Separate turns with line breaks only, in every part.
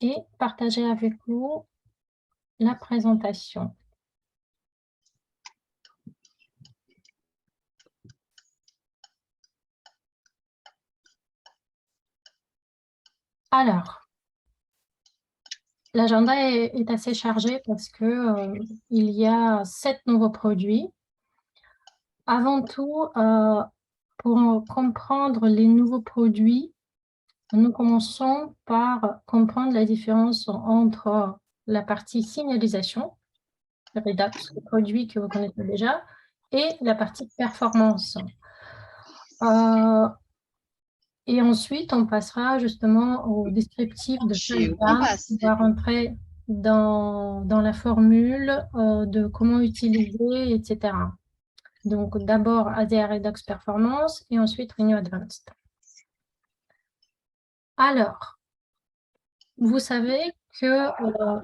et partager avec vous la présentation. Alors, l'agenda est assez chargé parce que il y a 7 nouveaux produits. Avant tout, pour comprendre les nouveaux produits, nous commençons par comprendre la différence entre la partie signalisation, le Redox, le produit que vous connaissez déjà, et la partie performance. Et ensuite, on passera justement au descriptif de chaque gamme. On va rentrer dans la formule de comment utiliser, etc. Donc, d'abord ASEA Redox Performance et ensuite Renew Advanced. Alors, vous savez que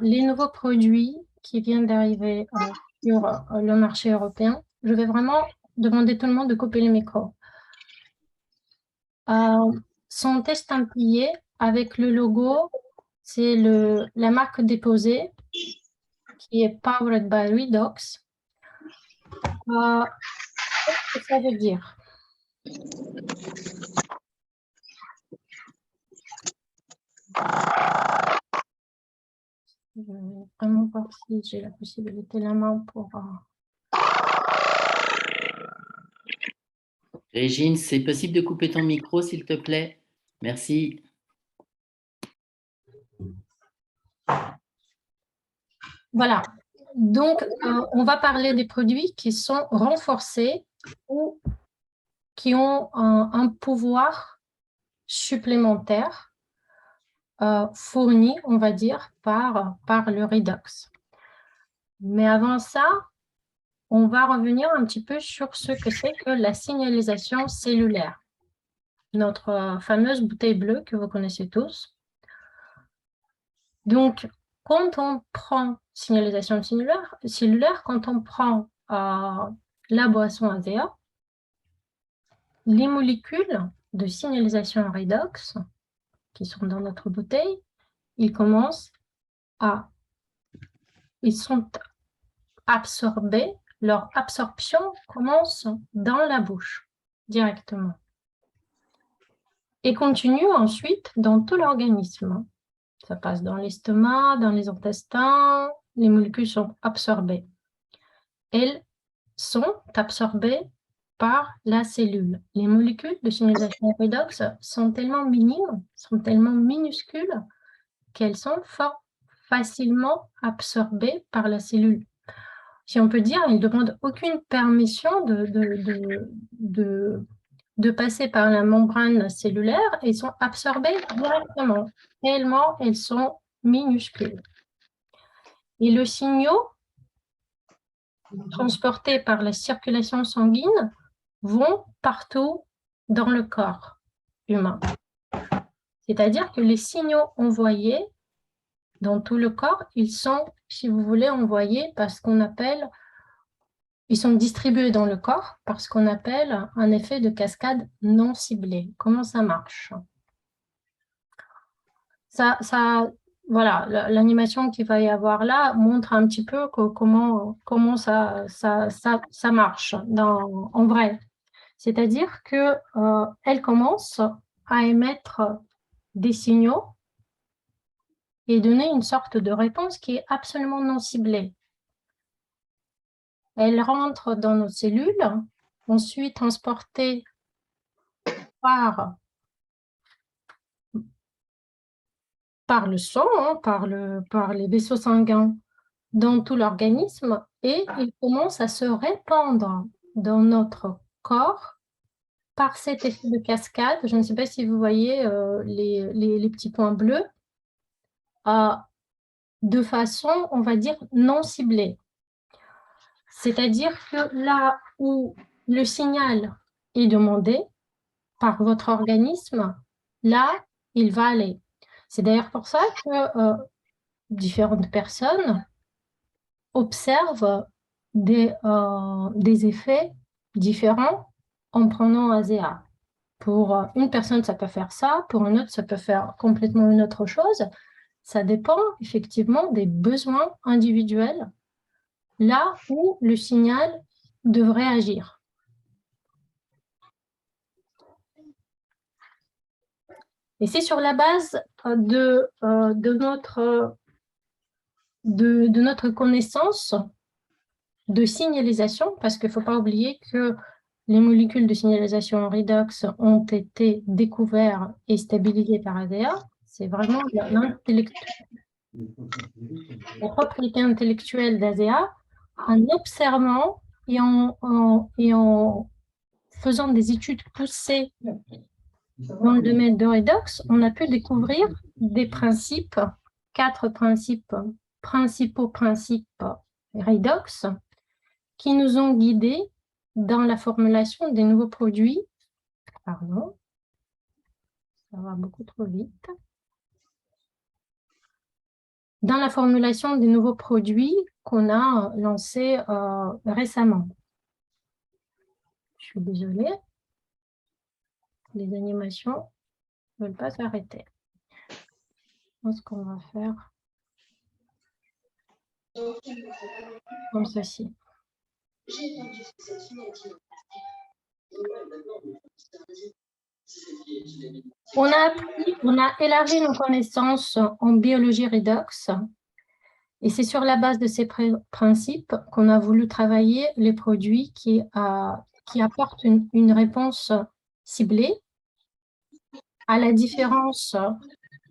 les nouveaux produits qui viennent d'arriver sur le marché européen, je vais vraiment demander tout le monde de couper le micro. Sont estampillés avec le logo, c'est la marque déposée qui est Powered by Redox. Qu'est-ce que ça veut dire? Je vais vraiment voir si j'ai la possibilité la main pour...
Régine, c'est possible de couper ton micro, s'il te plaît? Merci.
Voilà. Donc, on va parler des produits qui sont renforcés ou qui ont un pouvoir supplémentaire fourni, on va dire, par le Redox. Mais avant ça, on va revenir un petit peu sur ce que c'est que la signalisation cellulaire. Notre fameuse bouteille bleue que vous connaissez tous. Donc, quand on prend signalisation cellulaire, quand on prend la boisson ASEA, les molécules de signalisation redox qui sont dans notre bouteille, ils sont absorbés, leur absorption commence dans la bouche directement et continue ensuite dans tout l'organisme. Ça passe dans l'estomac, dans les intestins, les molécules sont absorbées. Elles sont absorbées par la cellule. Les molécules de signalisation redox sont tellement minimes, sont tellement minuscules qu'elles sont facilement absorbées par la cellule. Si on peut dire, elles ne demandent aucune permission de passer par la membrane cellulaire et sont absorbées directement, tellement elles sont minuscules. Et le signaux transportés par la circulation sanguine vont partout dans le corps humain. C'est-à-dire que les signaux envoyés dans tout le corps, ils sont, si vous voulez, envoyés par ce qu'on appelle, ils sont distribués dans le corps par ce qu'on appelle un effet de cascade non ciblé. Comment ça marche? Voilà, l'animation qu'il va y avoir là montre un petit peu comment ça marche en vrai. C'est-à-dire qu'elle commence à émettre des signaux et donner une sorte de réponse qui est absolument non ciblée. Elle rentre dans nos cellules, ensuite transportée par le sang, par les vaisseaux sanguins dans tout l'organisme, et il commence à se répandre dans notre corps par cet effet de cascade. Je ne sais pas si vous voyez les petits points bleus, de façon, on va dire, non ciblée. C'est-à-dire que là où le signal est demandé par votre organisme, là, il va aller. C'est d'ailleurs pour ça que différentes personnes observent des effets différents en prenant ASEA. Pour une personne, ça peut faire ça, pour une autre, ça peut faire complètement une autre chose, Ça dépend effectivement des besoins individuels, là où le signal devrait agir. Et c'est sur la base de notre connaissance de signalisation, parce qu'il ne faut pas oublier que les molécules de signalisation redox ont été découvertes et stabilisées par ASEA. C'est vraiment la propriété intellectuelle d'ASEA. En observant et en faisant des études poussées dans le domaine de redox, on a pu découvrir des principes, 4 principaux principes redox, qui nous ont guidés dans la formulation des nouveaux produits. Pardon, ça va beaucoup trop vite. Dans la formulation des nouveaux produits qu'on a lancés récemment. Je suis désolée. Les animations ne veulent pas s'arrêter. Je pense qu'on va faire comme ceci. On a élargi nos connaissances en biologie redox et c'est sur la base de ces principes qu'on a voulu travailler les produits qui apportent une réponse ciblée, à la différence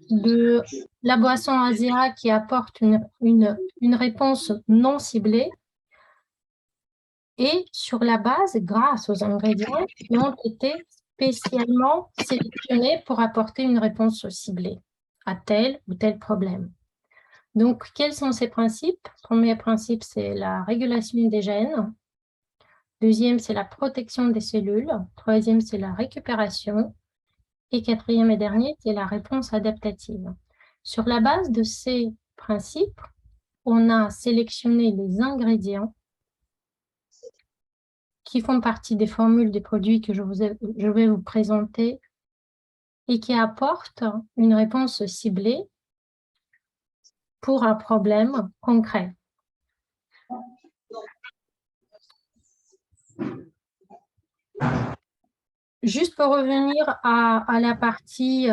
de la boisson ASEA qui apporte une réponse non ciblée, et sur la base, grâce aux ingrédients qui ont été spécialement sélectionnés pour apporter une réponse ciblée à tel ou tel problème. Donc, quels sont ces principes? Premier principe, c'est la régulation des gènes. Deuxième, c'est la protection des cellules. Troisième, c'est la récupération. Et quatrième et dernier, c'est la réponse adaptative. Sur la base de ces principes, on a sélectionné les ingrédients qui font partie des formules des produits que je vais vous présenter et qui apportent une réponse ciblée pour un problème concret. Juste pour revenir à la partie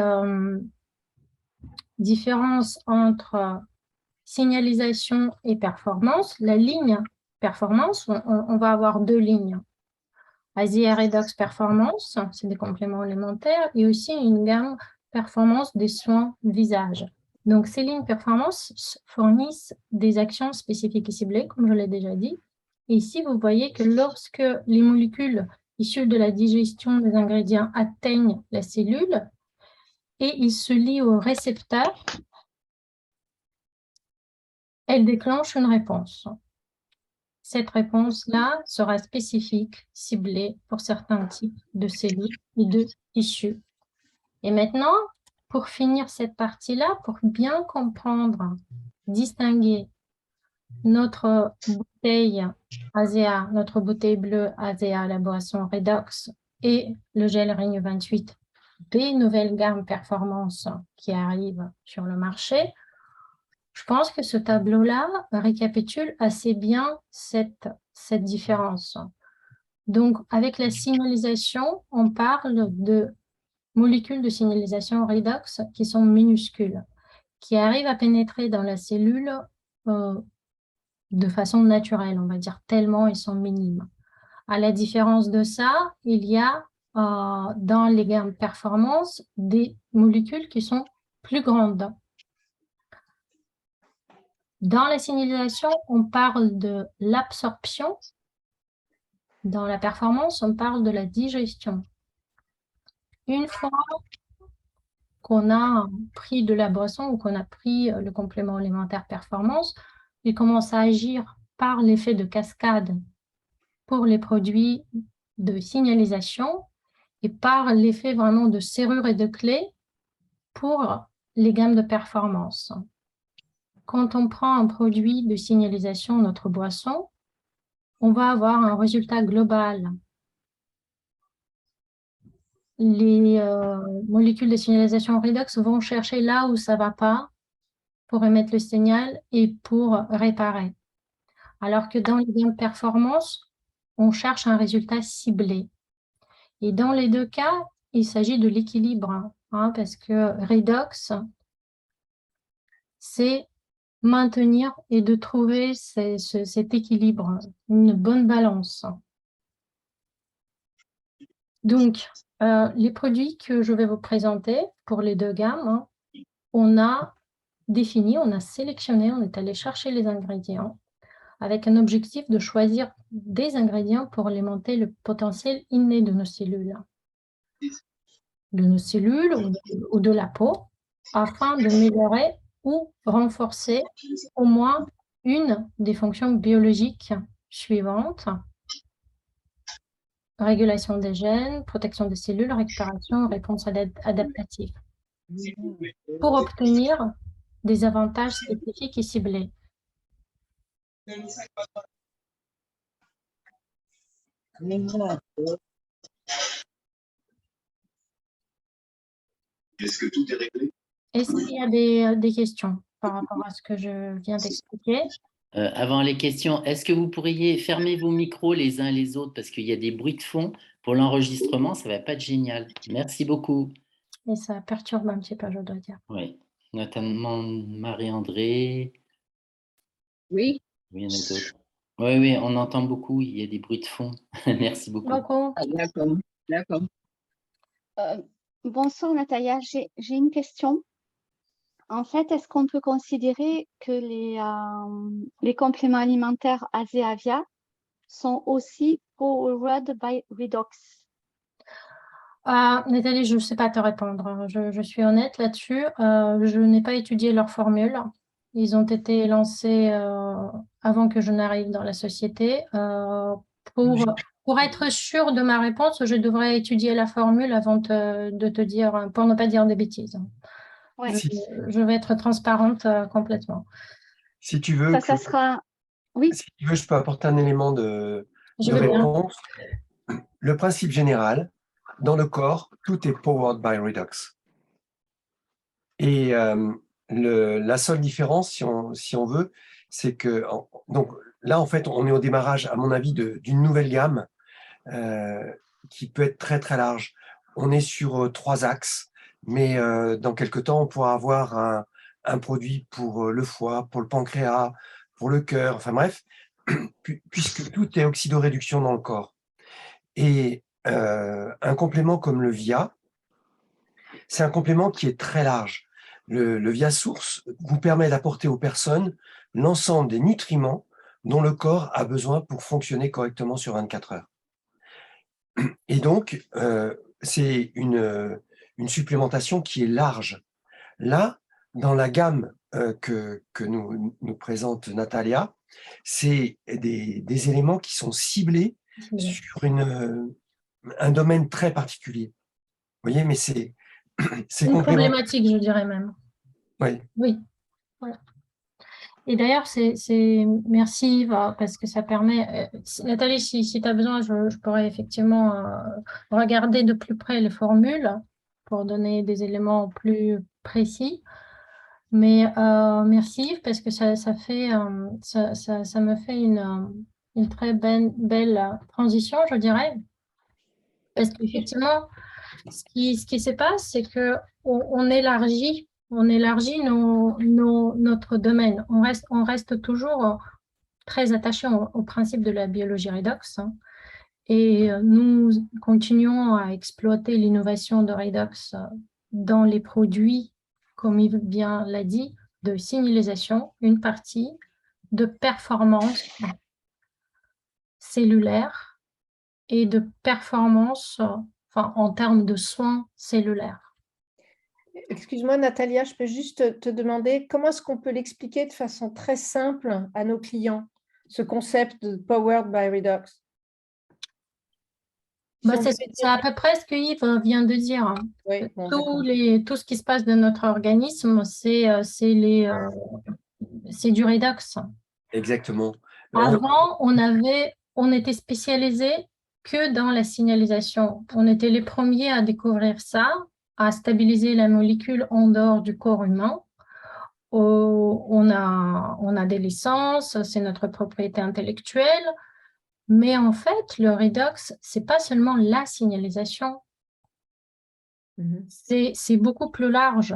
différence entre signalisation et performance, la ligne performance, on va avoir 2 lignes. ASEA Redox Performance, c'est des compléments alimentaires, et aussi une gamme performance des soins visage. Donc, ces lignes performance fournissent des actions spécifiques et ciblées, comme je l'ai déjà dit. Et ici, vous voyez que lorsque les molécules issues de la digestion des ingrédients atteignent la cellule et ils se lient au récepteur, elles déclenchent une réponse. Cette réponse-là sera spécifique, ciblée pour certains types de cellules et de tissus. Et maintenant, pour finir cette partie-là, pour bien comprendre, distinguer notre bouteille ASEA, notre bouteille bleue ASEA, la boisson Redox, et le gel Renew 28, des nouvelles gammes performance qui arrivent sur le marché, je pense que ce tableau-là récapitule assez bien cette différence. Donc, avec la signalisation, on parle de molécules de signalisation redox qui sont minuscules, qui arrivent à pénétrer dans la cellule de façon naturelle, on va dire, tellement ils sont minimes. À la différence de ça, il y a dans les gammes performance des molécules qui sont plus grandes. Dans la signalisation, on parle de l'absorption. Dans la performance, on parle de la digestion. Une fois qu'on a pris de la boisson ou qu'on a pris le complément alimentaire performance, il commence à agir par l'effet de cascade pour les produits de signalisation et par l'effet vraiment de serrure et de clé pour les gammes de performance. Quand on prend un produit de signalisation, notre boisson, on va avoir un résultat global. Les molécules de signalisation redox vont chercher là où ça ne va pas pour émettre le signal et pour réparer. Alors que dans les gains de performance, on cherche un résultat ciblé. Et dans les deux cas, il s'agit de l'équilibre, hein, parce que redox, c'est maintenir et de trouver cet équilibre, une bonne balance. Donc, les produits que je vais vous présenter pour les deux gammes, hein, on a défini, on a sélectionné, on est allé chercher les ingrédients avec un objectif de choisir des ingrédients pour alimenter le potentiel inné de nos cellules ou de la peau, afin d'améliorer ou renforcer au moins une des fonctions biologiques suivantes: régulation des gènes, protection des cellules, récupération, réponse adaptative, pour obtenir des avantages spécifiques et ciblés.
Est-ce que tout est réglé?
Est-ce qu'il y a des questions par rapport à ce que je viens d'expliquer?
Avant les questions, est-ce que vous pourriez fermer vos micros les uns les autres parce qu'il y a des bruits de fond pour l'enregistrement, ça ne va pas être génial. Merci beaucoup.
Et ça perturbe un petit peu, je dois dire.
Oui, notamment Marie-André.
Oui.
Oui, il y en a d'autres. Oui, oui, on entend beaucoup, il y a des bruits de fond. Merci beaucoup.
Ah, d'accord, d'accord.
Bonsoir Natalia, j'ai une question. En fait, est-ce qu'on peut considérer que les compléments alimentaires Azeavia sont aussi powered by redox?
Nathalie, je ne sais pas te répondre. Je suis honnête là-dessus. Je n'ai pas étudié leurs formules. Ils ont été lancés avant que je n'arrive dans la société. Pour être sûre de ma réponse, je devrais étudier la formule avant de te dire, pour ne pas dire des bêtises.
Ouais.
Je vais être transparente complètement.
Si tu veux,
Ça sera... Oui.
si tu veux, je peux apporter un élément de
Je veux bien.
réponse. Le principe général, dans le corps, tout est powered by redox. Et la seule différence, si on veut, c'est que donc là, en fait, on est au démarrage, à mon avis, d'une nouvelle gamme qui peut être très, très large. On est sur 3 axes, mais dans quelques temps, on pourra avoir un produit pour le foie, pour le pancréas, pour le cœur, enfin bref, puisque tout est oxydoréduction dans le corps. Et un complément comme le VIA, c'est un complément qui est très large. Le VIA Source vous permet d'apporter aux personnes l'ensemble des nutriments dont le corps a besoin pour fonctionner correctement sur 24 heures. Et donc, c'est une supplémentation qui est large. Là, dans la gamme que nous présente Natalia, c'est des éléments qui sont ciblés sur un domaine très particulier. Vous voyez, mais c'est
une problématique, je dirais même.
Oui.
Oui. Voilà. Et d'ailleurs, merci Yves, parce que ça permet... Nathalie, si tu as besoin, je pourrais effectivement regarder de plus près les formules pour donner des éléments plus précis. Mais merci Yves, parce que ça me fait une très belle transition, je dirais. Parce qu'effectivement, ce qui se passe, c'est qu'on élargit notre domaine. On reste toujours très attaché au principe de la biologie redox, hein, et nous continuons à exploiter l'innovation de redox dans les produits, comme il bien l'a dit, de signalisation, une partie de performance cellulaire et de performance en termes de soins cellulaires.
Excuse-moi, Natalia, je peux juste te demander comment est-ce qu'on peut l'expliquer de façon très simple à nos clients, ce concept de Powered by Redox?
C'est à peu près ce que Yves vient de dire. Hein.
Oui, bon,
tout ce qui se passe dans notre organisme, c'est du redox.
Exactement.
Avant, on était spécialisé que dans la signalisation. On était les premiers à découvrir ça, à stabiliser la molécule en dehors du corps humain. on a des licences, c'est notre propriété intellectuelle, mais en fait, le redox, c'est pas seulement la signalisation, c'est beaucoup plus large.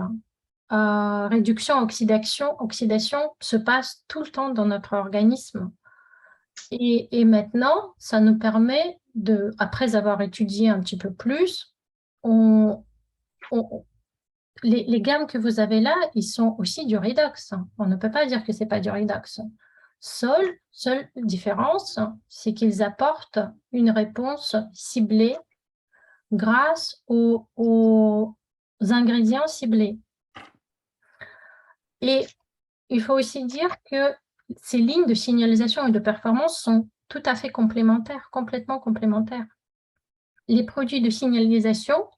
Réduction, oxydation se passe tout le temps dans notre organisme. Et maintenant, ça nous permet après avoir étudié un petit peu plus, les gammes que vous avez là, ils sont aussi du redox. On ne peut pas dire que ce n'est pas du redox. Seule différence, c'est qu'ils apportent une réponse ciblée grâce aux ingrédients ciblés. Et il faut aussi dire que ces lignes de signalisation et de performance sont tout à fait complémentaires, complètement complémentaires. Les produits de signalisation,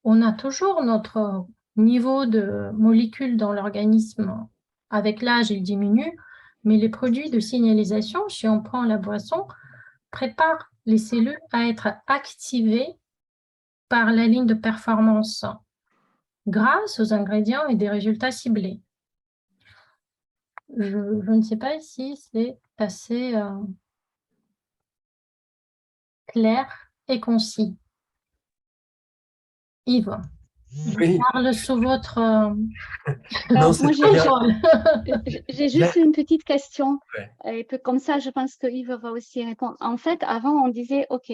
on a toujours notre niveau de molécules dans l'organisme. Avec l'âge, il diminue, mais les produits de signalisation, si on prend la boisson, préparent les cellules à être activées par la ligne de performance grâce aux ingrédients et des résultats ciblés. Je ne sais pas si c'est assez clair et concis. Yves,
Oui.
je parle sous votre
Non,
moi,
c'est
j'ai
très bien.
j'ai juste une petite question.
Ouais.
Et puis, comme ça, je pense que Yves va aussi répondre. En fait, avant, on disait, OK,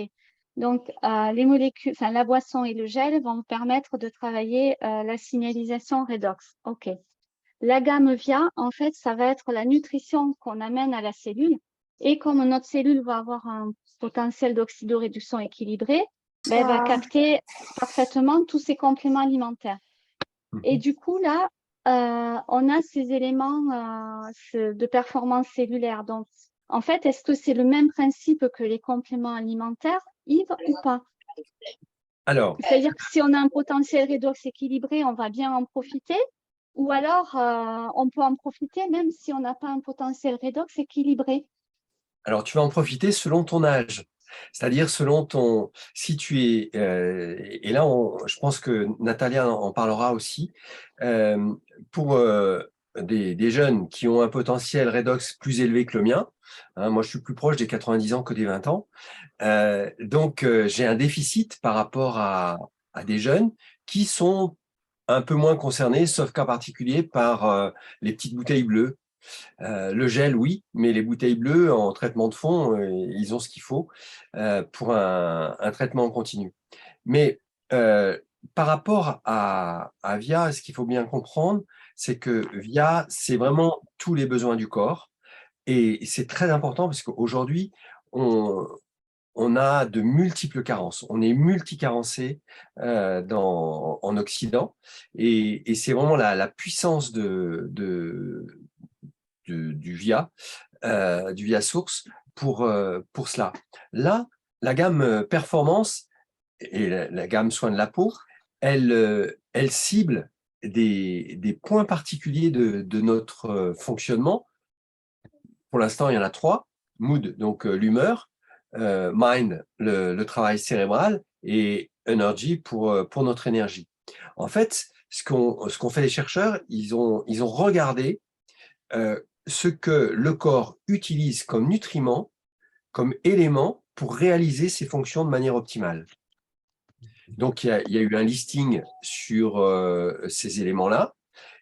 donc les molécules, enfin la boisson et le gel vont permettre de travailler la signalisation redox. OK. La gamme VIA, en fait, ça va être la nutrition qu'on amène à la cellule. Et comme notre cellule va avoir un potentiel d'oxydoréduction équilibré, ben, elle va capter parfaitement tous ces compléments alimentaires. Et du coup, là, on a ces éléments de performance cellulaire. Donc, en fait, est-ce que c'est le même principe que les compléments alimentaires, Yves, ou pas?
Alors,
C'est-à-dire que si on a un potentiel redox équilibré, on va bien en profiter, ou alors on peut en profiter même si on n'a pas un potentiel redox équilibré.
Alors, tu vas en profiter selon ton âge. C'est-à-dire selon ton… Si tu es… et là, je pense que Natalia en parlera aussi. Pour des jeunes qui ont un potentiel redox plus élevé que le mien, hein, moi, je suis plus proche des 90 ans que des 20 ans. Donc, j'ai un déficit par rapport à des jeunes qui sont un peu moins concernés, sauf cas particulier, par les petites bouteilles bleues. Le gel, oui, mais les bouteilles bleues en traitement de fond, ils ont ce qu'il faut pour un traitement continu. Mais par rapport à VIA, ce qu'il faut bien comprendre, c'est que VIA, c'est vraiment tous les besoins du corps. Et c'est très important parce qu'aujourd'hui, on a de multiples carences. On est multicarencé en Occident. Et c'est vraiment la puissance du VIA source pour cela. Là, la gamme performance et la gamme soins de la peau, elle cible des points particuliers de notre fonctionnement. Pour l'instant, il y en a 3. Mood, donc l'humeur, mind, le travail cérébral, et energy pour notre énergie. En fait, ce qu'ont fait les chercheurs, ils ont regardé ce que le corps utilise comme nutriment, comme élément pour réaliser ses fonctions de manière optimale. Donc, il y a eu un listing sur ces éléments-là.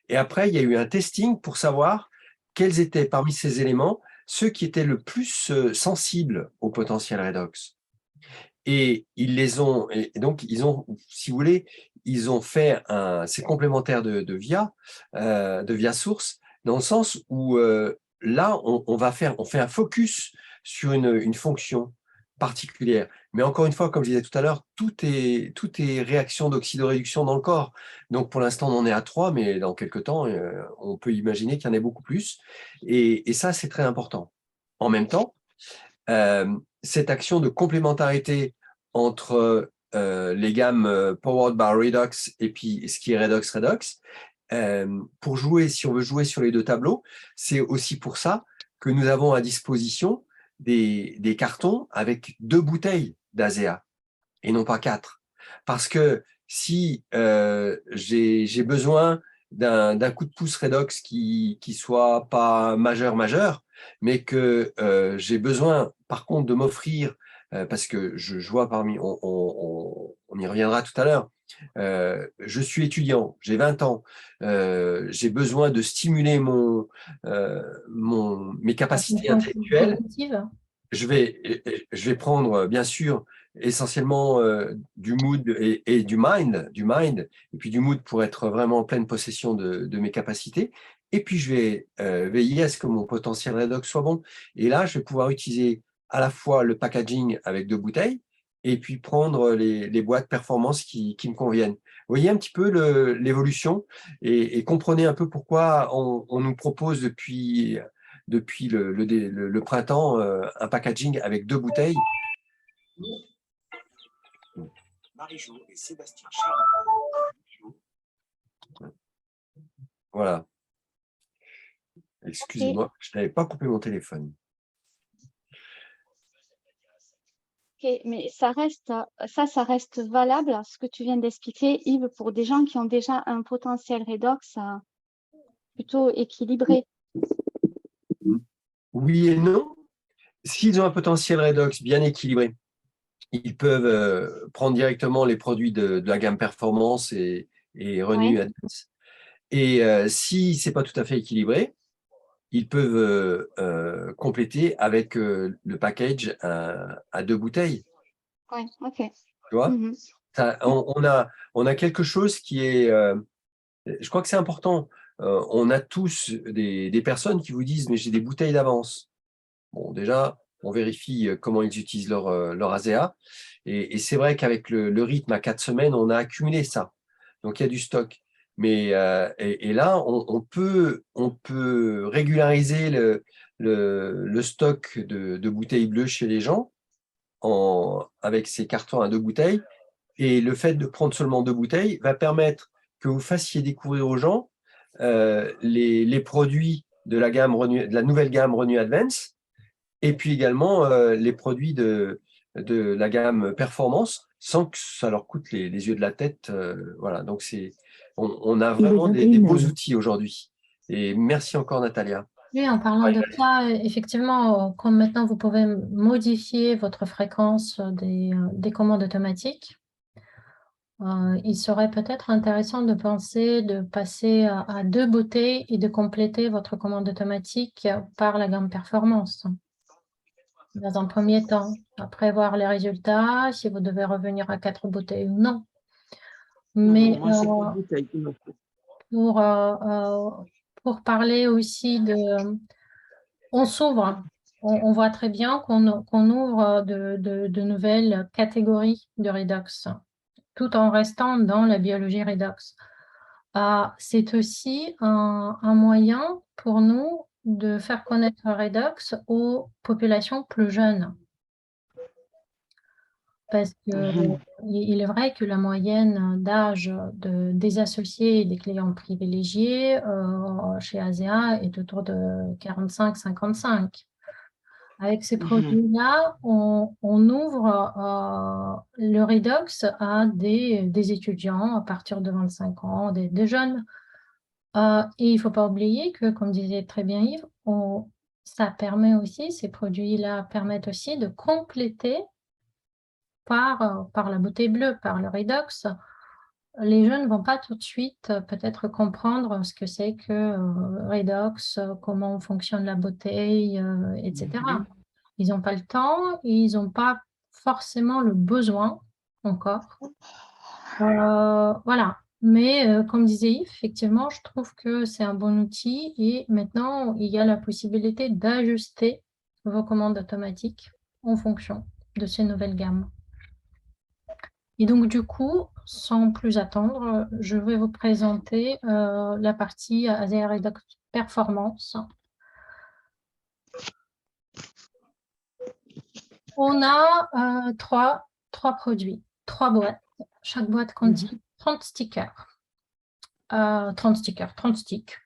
Et après, il y a eu un testing pour savoir quels étaient parmi ces éléments ceux qui étaient le plus sensibles au potentiel redox. Et donc ils ont, si vous voulez, ils ont fait c'est complémentaire de VIA source, dans le sens où là, on fait un focus sur une fonction particulière. Mais encore une fois, comme je disais tout à l'heure, tout est réaction d'oxydoréduction dans le corps. Donc pour l'instant, on en est à 3, mais dans quelques temps, on peut imaginer qu'il y en ait beaucoup plus. Et ça, c'est très important. En même temps, cette action de complémentarité entre les gammes Powered by Redox et puis ce qui est Redox, pour jouer, si on veut jouer sur les deux tableaux, c'est aussi pour ça que nous avons à disposition des cartons avec 2 bouteilles d'ASEA et non pas 4. Parce que si j'ai besoin d'un coup de pouce redox qui soit pas majeur, mais que j'ai besoin, par contre, de m'offrir, parce que je vois parmi, on y reviendra tout à l'heure, je suis étudiant, j'ai 20 ans, j'ai besoin de stimuler mes capacités intellectuelles.
Cognitive.
Je vais prendre, bien sûr, essentiellement du mood et du mind, et puis du mood pour être vraiment en pleine possession de mes capacités. Et puis, je vais veiller à ce que mon potentiel redox soit bon. Et là, je vais pouvoir utiliser à la fois le packaging avec 2 bouteilles et puis prendre les boîtes performance qui me conviennent. Vous voyez un petit peu l'évolution et comprenez un peu pourquoi on nous propose depuis le printemps un packaging avec 2 bouteilles. Marie-Jo et Sébastien Charles. Voilà. Excusez-moi, je n'avais pas coupé mon téléphone.
Ok, mais ça reste valable, ce que tu viens d'expliquer, Yves, pour des gens qui ont déjà un potentiel redox plutôt équilibré.
Oui et non. S'ils ont un potentiel redox bien équilibré, ils peuvent prendre directement les produits de la gamme Performance et Renew Advance. Et si ce n'est pas tout à fait équilibré, ils peuvent compléter avec le package à 2 bouteilles.
Oui, ok.
Tu vois, on a quelque chose qui est… je crois que c'est important. On a tous des personnes qui vous disent « mais j'ai des bouteilles d'avance ». Bon, déjà, on vérifie comment ils utilisent leur ASEA. Et c'est vrai qu'avec le rythme à 4 semaines, on a accumulé ça. Donc, il y a du stock. Mais et là, on peut régulariser le stock de bouteilles bleues chez les gens avec ces cartons à 2 bouteilles. Et le fait de prendre seulement 2 bouteilles va permettre que vous fassiez découvrir aux gens les produits de la nouvelle gamme Renew Advance, et puis également les produits de la gamme Performance, sans que ça leur coûte les yeux de la tête. Voilà, donc on a vraiment des beaux outils aujourd'hui. Et merci encore, Natalia.
Oui, en parlant de ça, effectivement, comme maintenant vous pouvez modifier votre fréquence des commandes automatiques, il serait peut-être intéressant de penser de passer à 2 bouteilles et de compléter votre commande automatique par la gamme Performance. Dans un premier temps, après voir les résultats, si vous devez revenir à 4 bouteilles ou non. Mais pour parler aussi de… On s'ouvre, on voit très bien qu'on ouvre de nouvelles catégories de redox, tout en restant dans la biologie redox. C'est aussi un moyen pour nous de faire connaître redox aux populations plus jeunes. Parce qu'il est vrai que la moyenne d'âge des associés et des clients privilégiés chez ASEA est autour de 45-55. Avec ces produits-là, on ouvre le redox à des étudiants à partir de 25 ans, des jeunes. Et il ne faut pas oublier que, comme disait très bien Yves, ça permet aussi, ces produits-là permettent aussi de compléter par la bouteille bleue, par le redox. Les jeunes ne vont pas tout de suite peut-être comprendre ce que c'est que redox, comment fonctionne la bouteille, etc. Ils n'ont pas le temps, ils n'ont pas forcément le besoin encore. Voilà. Mais comme disait Yves, effectivement, je trouve que c'est un bon outil et maintenant, il y a la possibilité d'ajuster vos commandes automatiques en fonction de ces nouvelles gammes. Et donc, du coup, sans plus attendre, je vais vous présenter la partie ASEA Redox Performance. On a trois produits, 3 boîtes. Chaque boîte contient 30 stickers. 30 sticks.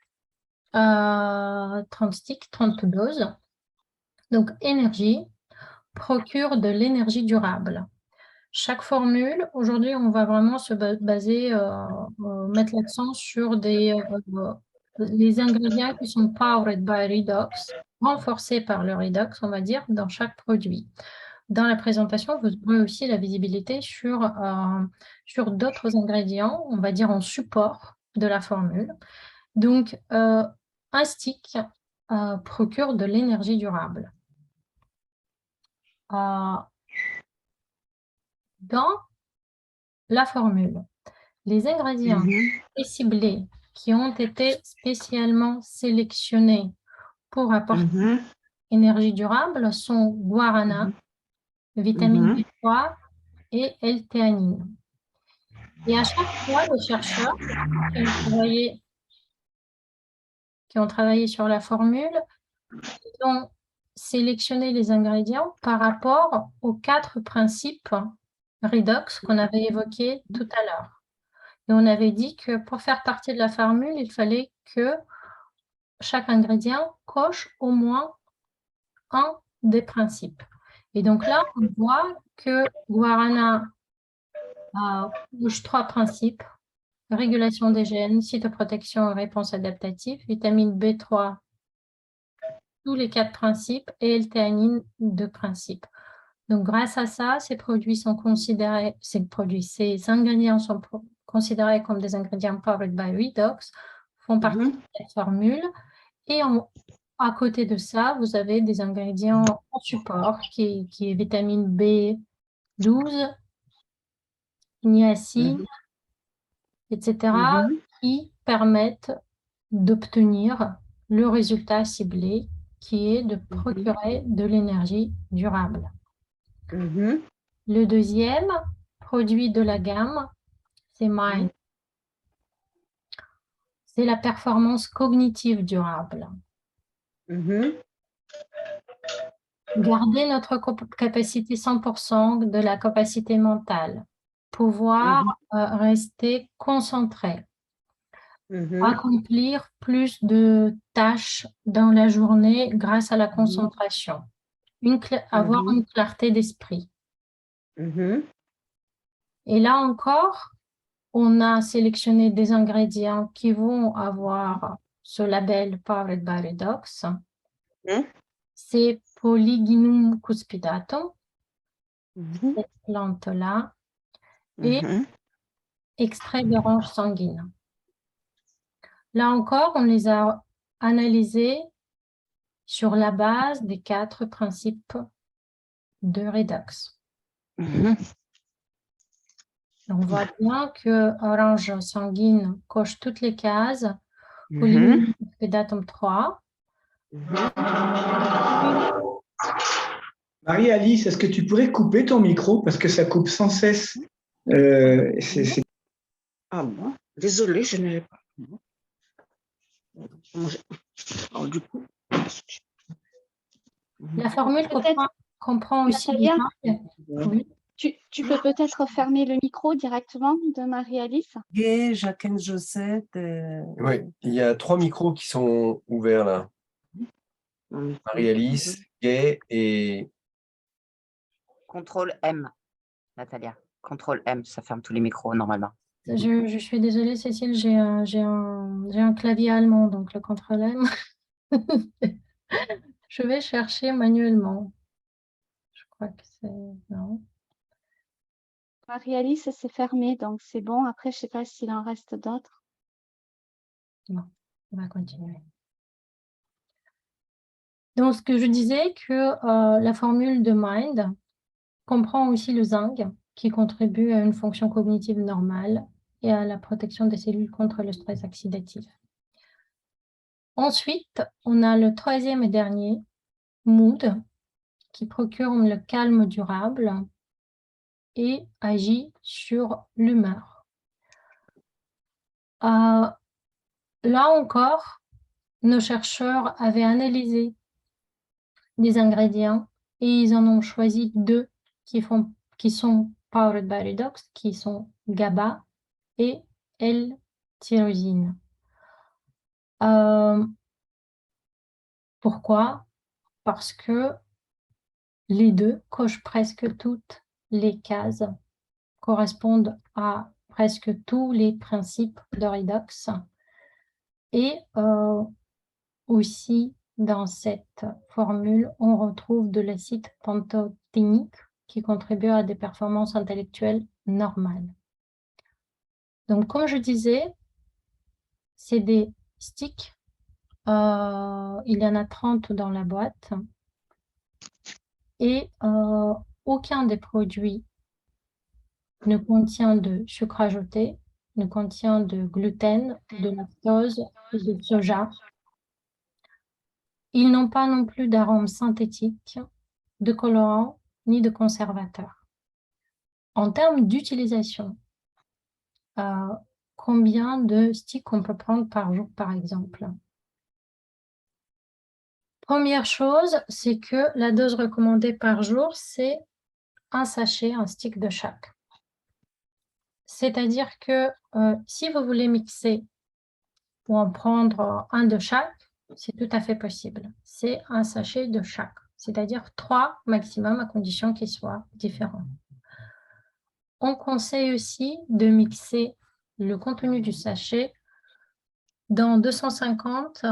30 sticks, 30 doses. Donc, énergie procure de l'énergie durable. chaque formule, aujourd'hui, on va vraiment se baser, mettre l'accent sur les ingrédients qui sont powered by redox, renforcés par le redox, on va dire, dans chaque produit. Dans la présentation, vous aurez aussi la visibilité sur d'autres ingrédients, on va dire en support de la formule. Donc, un stick procure de l'énergie durable. Dans la formule, les ingrédients ciblés qui ont été spécialement sélectionnés pour apporter énergie durable sont guarana, vitamine B3 et L-théanine. Et à chaque fois, les chercheurs qui ont travaillé sur la formule ont sélectionné les ingrédients par rapport aux 4 principes redox qu'on avait évoqués tout à l'heure. Et on avait dit que pour faire partie de la formule, il fallait que chaque ingrédient coche au moins un des principes. Et donc là, on voit que guarana coche 3 principes: régulation des gènes, cytoprotection et réponse adaptative, vitamine B3, tous les 4 principes, et L-théanine, 2 principes. Donc, grâce à ça, ces ingrédients sont considérés comme des ingrédients powered by redox, font partie de cette formule. Et à côté de ça, vous avez des ingrédients en support, qui est vitamine B12, niacine, etc., qui permettent d'obtenir le résultat ciblé, qui est de procurer de l'énergie durable. Le deuxième produit de la gamme, c'est Mind. C'est la performance cognitive durable. Garder notre capacité 100% de la capacité mentale. Pouvoir rester concentré. Accomplir plus de tâches dans la journée grâce à la concentration. Avoir une clarté d'esprit. Et là encore, on a sélectionné des ingrédients qui vont avoir ce label Powered by Redox. C'est Polyginum cuspidatum, cette plante-là, et extrait d'orange sanguine. Là encore, on les a analysés sur la base des 4 principes de Redox. On voit bien que orange sanguine coche toutes les cases, Polyginum cuspidatum 3.
Marie-Alice, est-ce que tu pourrais couper ton micro parce que ça coupe sans cesse?
Ah bon? Désolée, je n'avais pas. Alors, du coup,
La formule comprend aussi
Natalia,
oui.
tu peux peut-être fermer le micro directement de Marie-Alice?
Gay, Jacqueline Josette.
Oui, il y a 3 micros qui sont ouverts là. Marie-Alice, Gay et...
Contrôle M, Natalia. Contrôle M, ça ferme tous les micros normalement.
Je suis désolée, Cécile, j'ai un clavier allemand, donc le contrôle M. Je vais chercher manuellement. Je crois que c'est... Non.
Marie-Alice, c'est fermé, donc c'est bon. Après, je ne sais pas s'il en reste d'autres.
Non, on va continuer. Donc, ce que je disais, que la formule de Mind comprend aussi le zinc, qui contribue à une fonction cognitive normale et à la protection des cellules contre le stress oxydatif. Ensuite, on a le 3e et dernier, Mood, qui procure le calme durable et agit sur l'humeur. Là encore, nos chercheurs avaient analysé des ingrédients et ils en ont choisi 2 qui sont powered by redox, qui sont GABA et L-tyrosine. Pourquoi? Parce que les 2 cochent presque toutes les cases correspondent à presque tous les principes de redox. Et aussi, dans cette formule, on retrouve de l'acide pantothénique qui contribue à des performances intellectuelles normales. Donc, comme je disais, c'est des sticks. Il y en a 30 dans la boîte. Et aucun des produits ne contient de sucre ajouté, ne contient de gluten, de lactose et de soja. Ils n'ont pas non plus d'arômes synthétiques, de colorants ni de conservateurs. En termes d'utilisation, combien de sticks on peut prendre par jour, par exemple? Première chose, c'est que la dose recommandée par jour, c'est un sachet, un stick de chaque. C'est-à-dire que si vous voulez mixer ou en prendre un de chaque, c'est tout à fait possible. C'est un sachet de chaque, c'est-à-dire 3 maximum à condition qu'ils soient différents. On conseille aussi de mixer le contenu du sachet dans 250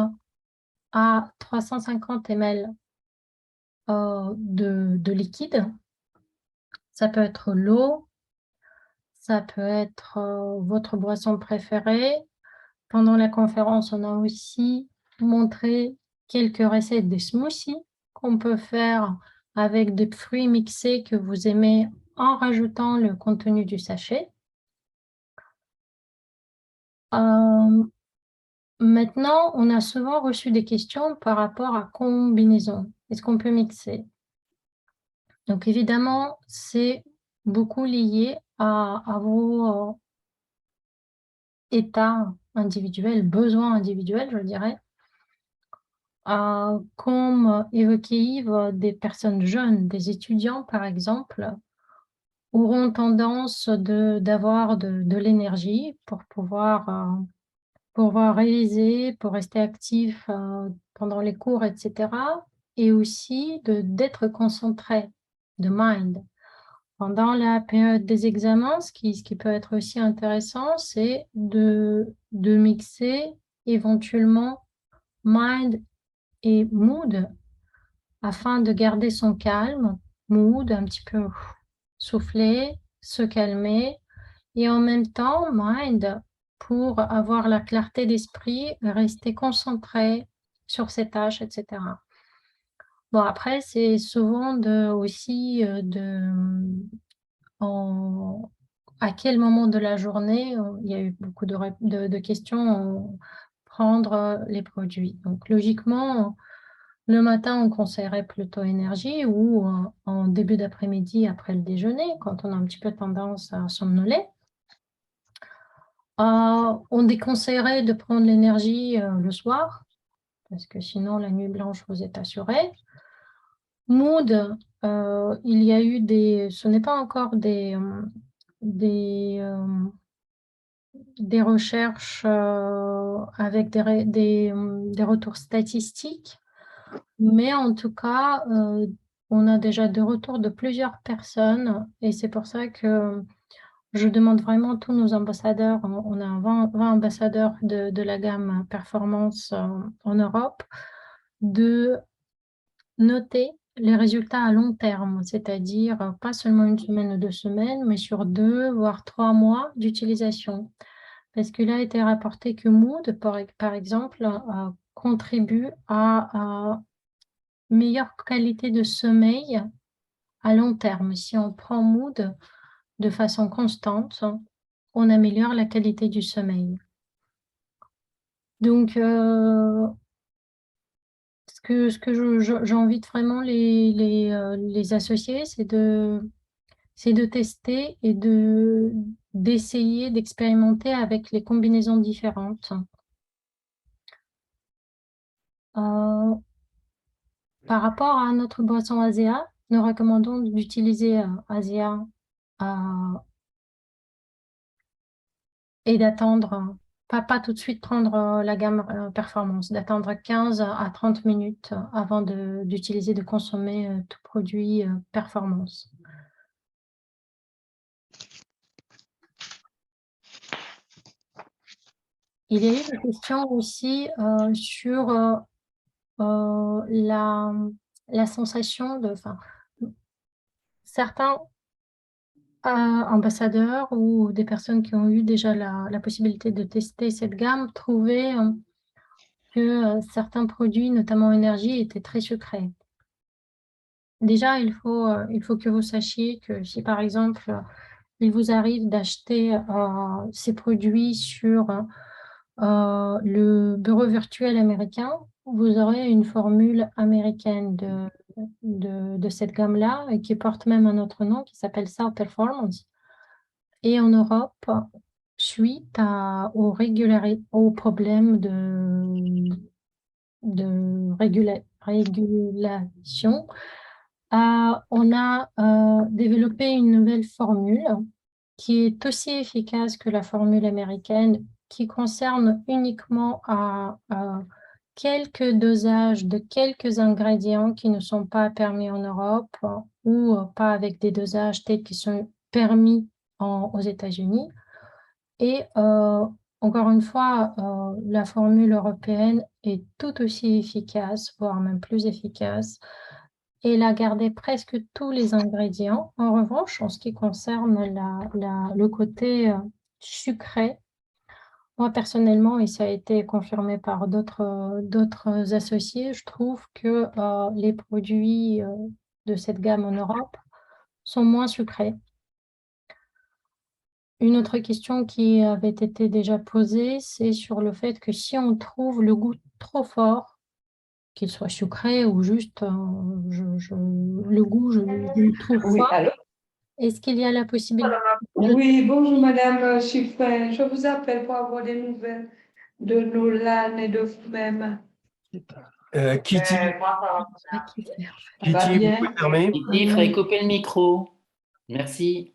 à 350 ml de liquide. Ça peut être l'eau, ça peut être votre boisson préférée. Pendant la conférence, on a aussi montré quelques recettes de smoothies qu'on peut faire avec des fruits mixés que vous aimez en rajoutant le contenu du sachet. Maintenant, on a souvent reçu des questions par rapport à combinaison. Est-ce qu'on peut mixer? Donc évidemment, c'est beaucoup lié à vos états individuels, besoins individuels, je dirais. Comme évoqué Yves, des personnes jeunes, des étudiants par exemple, auront tendance d'avoir de l'énergie pour pouvoir réviser, pour rester actifs pendant les cours, etc. Et aussi d'être concentrés, de mind. Pendant la période des examens, ce qui peut être aussi intéressant, c'est de mixer éventuellement mind et mood afin de garder son calme, mood, un petit peu souffler, se calmer, et en même temps, mind, pour avoir la clarté d'esprit, rester concentré sur ses tâches, etc. Bon, après, c'est souvent aussi à quel moment de la journée, il y a eu beaucoup de questions, prendre les produits. Donc, logiquement, le matin, on conseillerait plutôt énergie ou en début d'après-midi après le déjeuner, quand on a un petit peu tendance à somnoler. On déconseillerait de prendre l'énergie le soir, parce que sinon la nuit blanche vous est assurée. Mood, il y a eu ce n'est pas encore des recherches avec des retours statistiques, mais en tout cas, on a déjà des retours de plusieurs personnes et c'est pour ça que je demande vraiment à tous nos ambassadeurs, on a 20 ambassadeurs de la gamme performance en Europe, de noter les résultats à long terme, c'est-à-dire pas seulement 1 semaine ou 2 semaines, mais sur 2 voire 3 mois d'utilisation. Parce qu'il a été rapporté que Mood, par exemple, contribue à meilleure qualité de sommeil à long terme. Si on prend Mood de façon constante, on améliore la qualité du sommeil. Donc, ce que j'invite vraiment les associés, c'est de tester et d'essayer d'expérimenter avec les combinaisons différentes. Par rapport à notre boisson ASEA, nous recommandons d'utiliser ASEA et d'attendre, pas tout de suite prendre la gamme performance, d'attendre 15 à 30 minutes avant d'utiliser, de consommer tout produit performance. il y a eu une question aussi sur la sensation de, enfin, certains ambassadeurs ou des personnes qui ont eu déjà la possibilité de tester cette gamme trouvaient que certains produits, notamment énergie, étaient très sucrés. Déjà, il faut que vous sachiez que si par exemple, il vous arrive d'acheter ces produits sur le bureau virtuel américain, vous aurez une formule américaine de cette gamme-là et qui porte même un autre nom qui s'appelle South Performance. Et en Europe, suite aux problèmes de régulation, on a développé une nouvelle formule qui est aussi efficace que la formule américaine, qui concerne uniquement quelques dosages de quelques ingrédients qui ne sont pas permis en Europe ou pas avec des dosages tels qu'ils sont permis aux États-Unis. Et encore une fois, la formule européenne est tout aussi efficace, voire même plus efficace. Elle a gardé presque tous les ingrédients. En revanche, en ce qui concerne le côté sucré, moi personnellement, et ça a été confirmé par d'autres associés, je trouve que les produits de cette gamme en Europe sont moins sucrés. Une autre question qui avait été déjà posée, c'est sur le fait que si on trouve le goût trop fort, qu'il soit sucré ou juste le goût, je le trouve
Oui,
fort,
allô?
est-ce qu'il y a la possibilité
Oui, bonjour Madame Chiffrin. Je vous appelle pour avoir des nouvelles de Nolan et de vous-même.
Kitty,
Va
Kitty, vous
bien.
pouvez fermer?
Kitty, il faudrait couper le micro. Merci.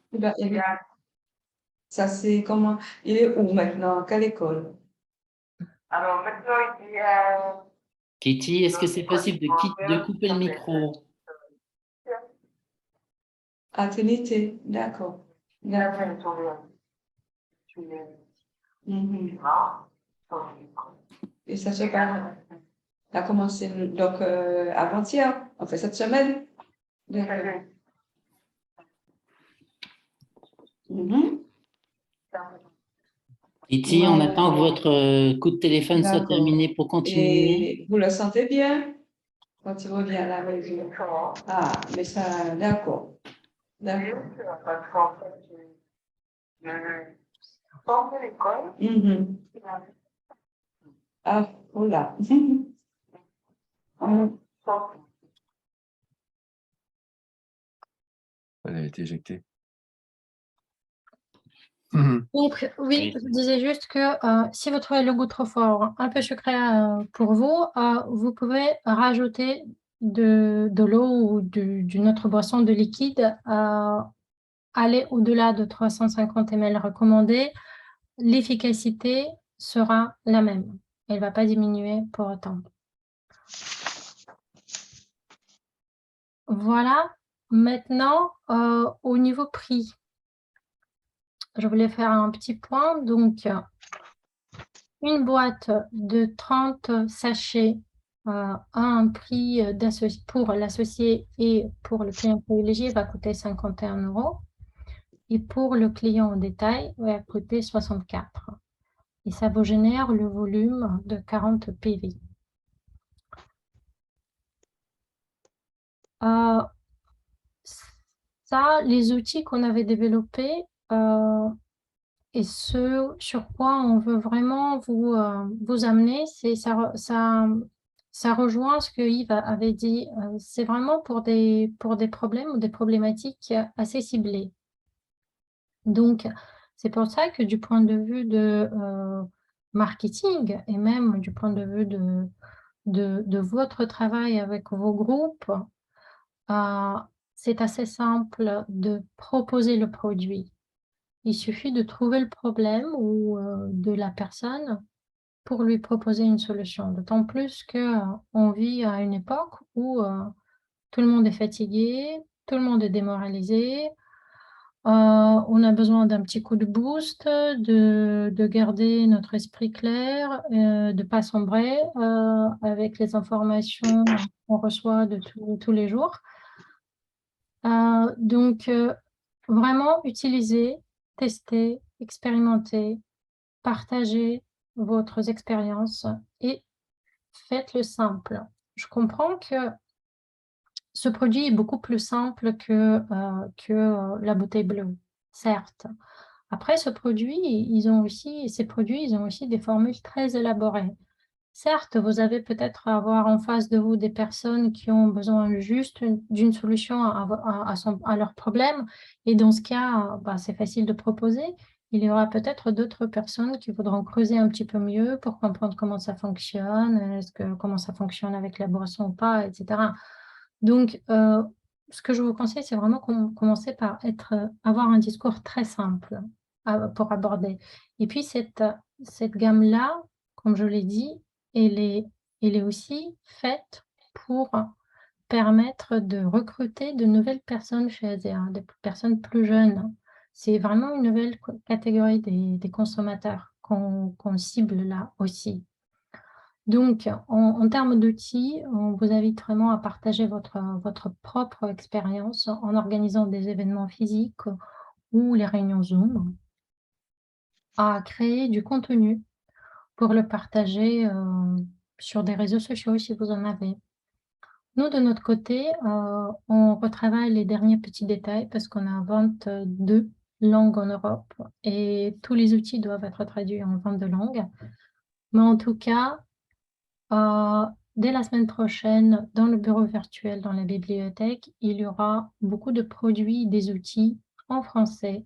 Ça, c'est comment? Il est où maintenant? Quelle école?
Alors maintenant, il y a...
Kitty, est-ce que c'est possible de couper le micro?
À Trinité, d'accord. Mhm. Et ça se passe. Ça a commencé donc avant-hier, en fait cette semaine. D'accord. Mhm.
Kitty, on attend que votre coup de téléphone soit
D'accord.
terminé pour continuer.
Et vous le sentez bien quand il revient à la maison? Ah, mais ça, d'accord. D'accord.
Parce qu'en fait, je sors de l'école.
Mhm. Ah, voilà.
Elle a été éjectée. Mhm.
Donc, oui, je disais juste que si vous trouvez le goût trop fort, un peu sucré pour vous, vous pouvez rajouter de l'eau ou d'une autre boisson de liquide, aller au-delà de 350 ml recommandé, l'efficacité sera la même. Elle ne va pas diminuer pour autant. Voilà, maintenant, au niveau prix. Je voulais faire un petit point. Donc, une boîte de 30 sachets à un prix pour l'associé et pour le client privilégié va coûter 51 €. Et pour le client en détail, va coûter 64. Et ça vous génère le volume de 40 PV. Ça, les outils qu'on avait développés et ce sur quoi on veut vraiment vous amener, ça rejoint ce que Yves avait dit. C'est vraiment pour des problèmes ou des problématiques assez ciblées. Donc, c'est pour ça que du point de vue de marketing et même du point de vue de votre travail avec vos groupes, c'est assez simple de proposer le produit. Il suffit de trouver le problème ou de la personne pour lui proposer une solution. D'autant plus qu'on vit à une époque où tout le monde est fatigué, tout le monde est démoralisé. On a besoin d'un petit coup de boost, de garder notre esprit clair, de ne pas sombrer avec les informations qu'on reçoit de tous les jours. Donc, vraiment utiliser, tester, expérimenter, partager votre expérience et faites-le simple. Je comprends que ce produit est beaucoup plus simple que la bouteille bleue, certes. Après, ces produits, ils ont aussi des formules très élaborées. Certes, vous avez peut-être à avoir en face de vous des personnes qui ont besoin juste d'une solution à leur problème. Et dans ce cas, bah, c'est facile de proposer. Il y aura peut-être d'autres personnes qui voudront creuser un petit peu mieux pour comprendre comment ça fonctionne, comment ça fonctionne avec la boisson ou pas, etc. Donc, ce que je vous conseille, c'est vraiment commencer par avoir un discours très simple pour aborder. Et puis, cette gamme-là, comme je l'ai dit, elle est aussi faite pour permettre de recruter de nouvelles personnes chez ASEA, des personnes plus jeunes. C'est vraiment une nouvelle catégorie des consommateurs qu'on cible là aussi. Donc, en termes d'outils, on vous invite vraiment à partager votre propre expérience en organisant des événements physiques ou les réunions Zoom, à créer du contenu pour le partager sur des réseaux sociaux si vous en avez. Nous, de notre côté, on retravaille les derniers petits détails parce qu'on a 22 langues en Europe et tous les outils doivent être traduits en 22 langues. Mais en tout cas, dès la semaine prochaine, dans le bureau virtuel, dans la bibliothèque, il y aura beaucoup de produits, des outils en français.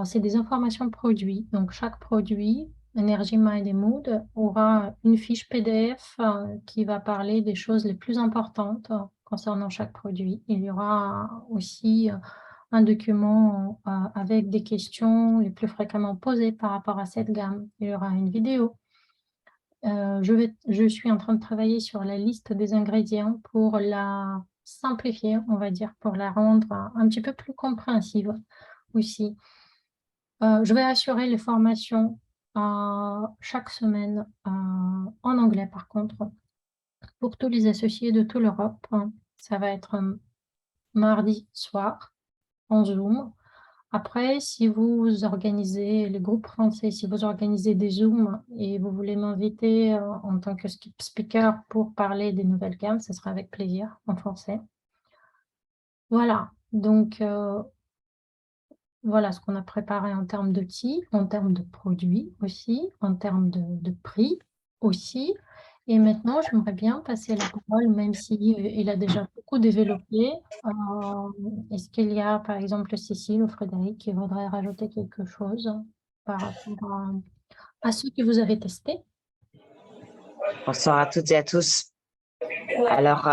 C'est des informations produits. Donc, chaque produit, Energy, Mind et Mood, aura une fiche PDF qui va parler des choses les plus importantes concernant chaque produit. Il y aura aussi un document avec des questions les plus fréquemment posées par rapport à cette gamme. Il y aura une vidéo. Je suis en train de travailler sur la liste des ingrédients pour la simplifier, on va dire, pour la rendre un petit peu plus compréhensive aussi. Je vais assurer les formations chaque semaine en anglais, par contre, pour tous les associés de toute l'Europe. Ça va être mardi soir en Zoom. Après, si vous organisez les groupes français, si vous organisez des Zooms et vous voulez m'inviter en tant que speaker pour parler des nouvelles gammes, ce sera avec plaisir en français. Voilà, donc voilà ce qu'on a préparé en termes d'outils, en termes de produits aussi, en termes de prix aussi. Et maintenant, j'aimerais bien passer la parole, même s'il a déjà beaucoup développé. Est-ce qu'il y a, par exemple, Cécile ou Frédéric qui voudraient rajouter quelque chose par rapport à ceux que vous avez testés?
Bonsoir à toutes et à tous. Alors,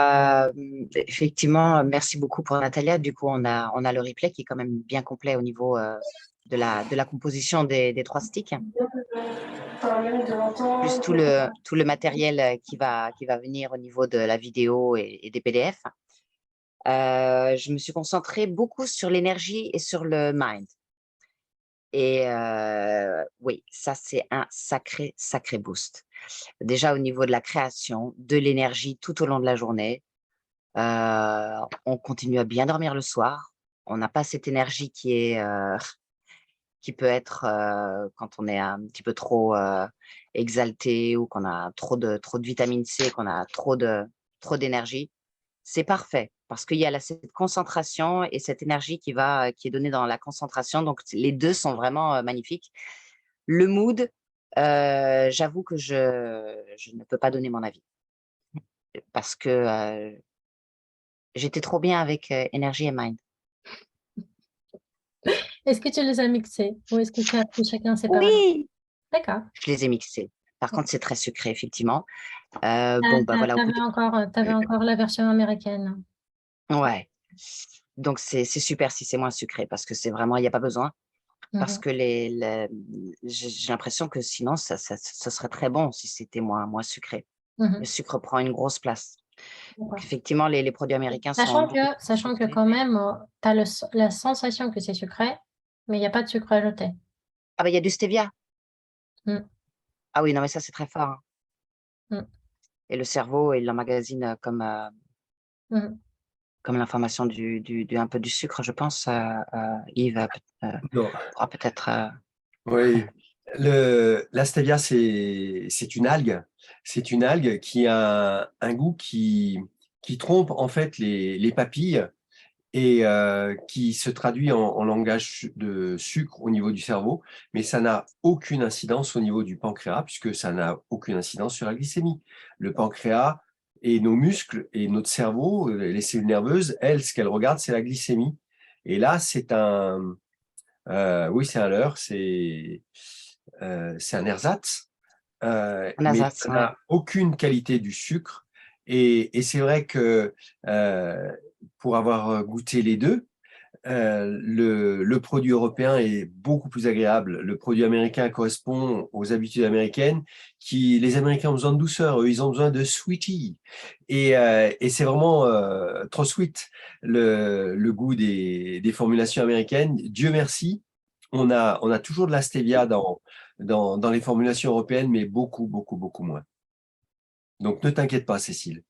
effectivement, merci beaucoup pour Natalia. Du coup, on a le replay qui est quand même bien complet au niveau de la composition des 3 sticks. Plus tout le matériel qui va venir au niveau de la vidéo et des PDF. Je me suis concentrée beaucoup sur l'énergie et sur le mind. Et oui, ça, c'est un sacré boost. Déjà, au niveau de la création, de l'énergie tout au long de la journée, on continue à bien dormir le soir. On n'a pas cette énergie qui peut être quand on est un petit peu trop exalté ou qu'on a trop de vitamine C, qu'on a trop d'énergie. C'est parfait parce qu'il y a cette concentration et cette énergie qui est donnée dans la concentration. Donc, les deux sont vraiment magnifiques. Le mood, j'avoue que je ne peux pas donner mon avis parce que j'étais trop bien avec Energy et Mind.
Est-ce que tu les as mixés ou est-ce que tu as pris chacun séparément?
Oui,
D'accord.
je les ai mixés. Par contre, c'est très sucré, effectivement.
Voilà, t'avais encore la version américaine.
Ouais. Donc, c'est super si c'est moins sucré parce que c'est vraiment, il n'y a pas besoin. Parce que j'ai l'impression que sinon, ça serait très bon si c'était moins sucré. Le sucre prend une grosse place. Donc, effectivement, les produits américains sont
Sachant
beaucoup
que,
plus
sachant que
sucrés.
quand même, tu as la sensation que c'est sucré, mais il n'y a pas de sucre ajouté.
Ah ben, il y a du stevia.
Mm.
Ah oui, non, mais ça, c'est très fort, hein.
Mm.
Et le cerveau, il l'emmagasine
Mm.
comme l'information un peu du sucre, je pense. Yves
Non.
pourra peut-être…
Oui, la stevia, c'est une algue. C'est une algue qui a un goût qui trompe en fait les papilles et qui se traduit en langage de sucre au niveau du cerveau, mais ça n'a aucune incidence au niveau du pancréas, puisque ça n'a aucune incidence sur la glycémie. Le pancréas et nos muscles et notre cerveau, les cellules nerveuses, elles, ce qu'elles regardent, c'est la glycémie. Et là, oui, c'est un leurre, c'est un ersatz,
Un
mais
ersatz,
ça
ouais.
n'a aucune qualité du sucre. Et c'est vrai que pour avoir goûté les deux, le produit européen est beaucoup plus agréable. Le produit américain correspond aux habitudes américaines. Les Américains ont besoin de douceur, eux, ils ont besoin de sweetie. Et c'est vraiment trop sweet le goût des formulations américaines. Dieu merci, on a toujours de la stevia dans les formulations européennes, mais beaucoup, beaucoup, beaucoup moins. Donc ne t'inquiète pas, Cécile.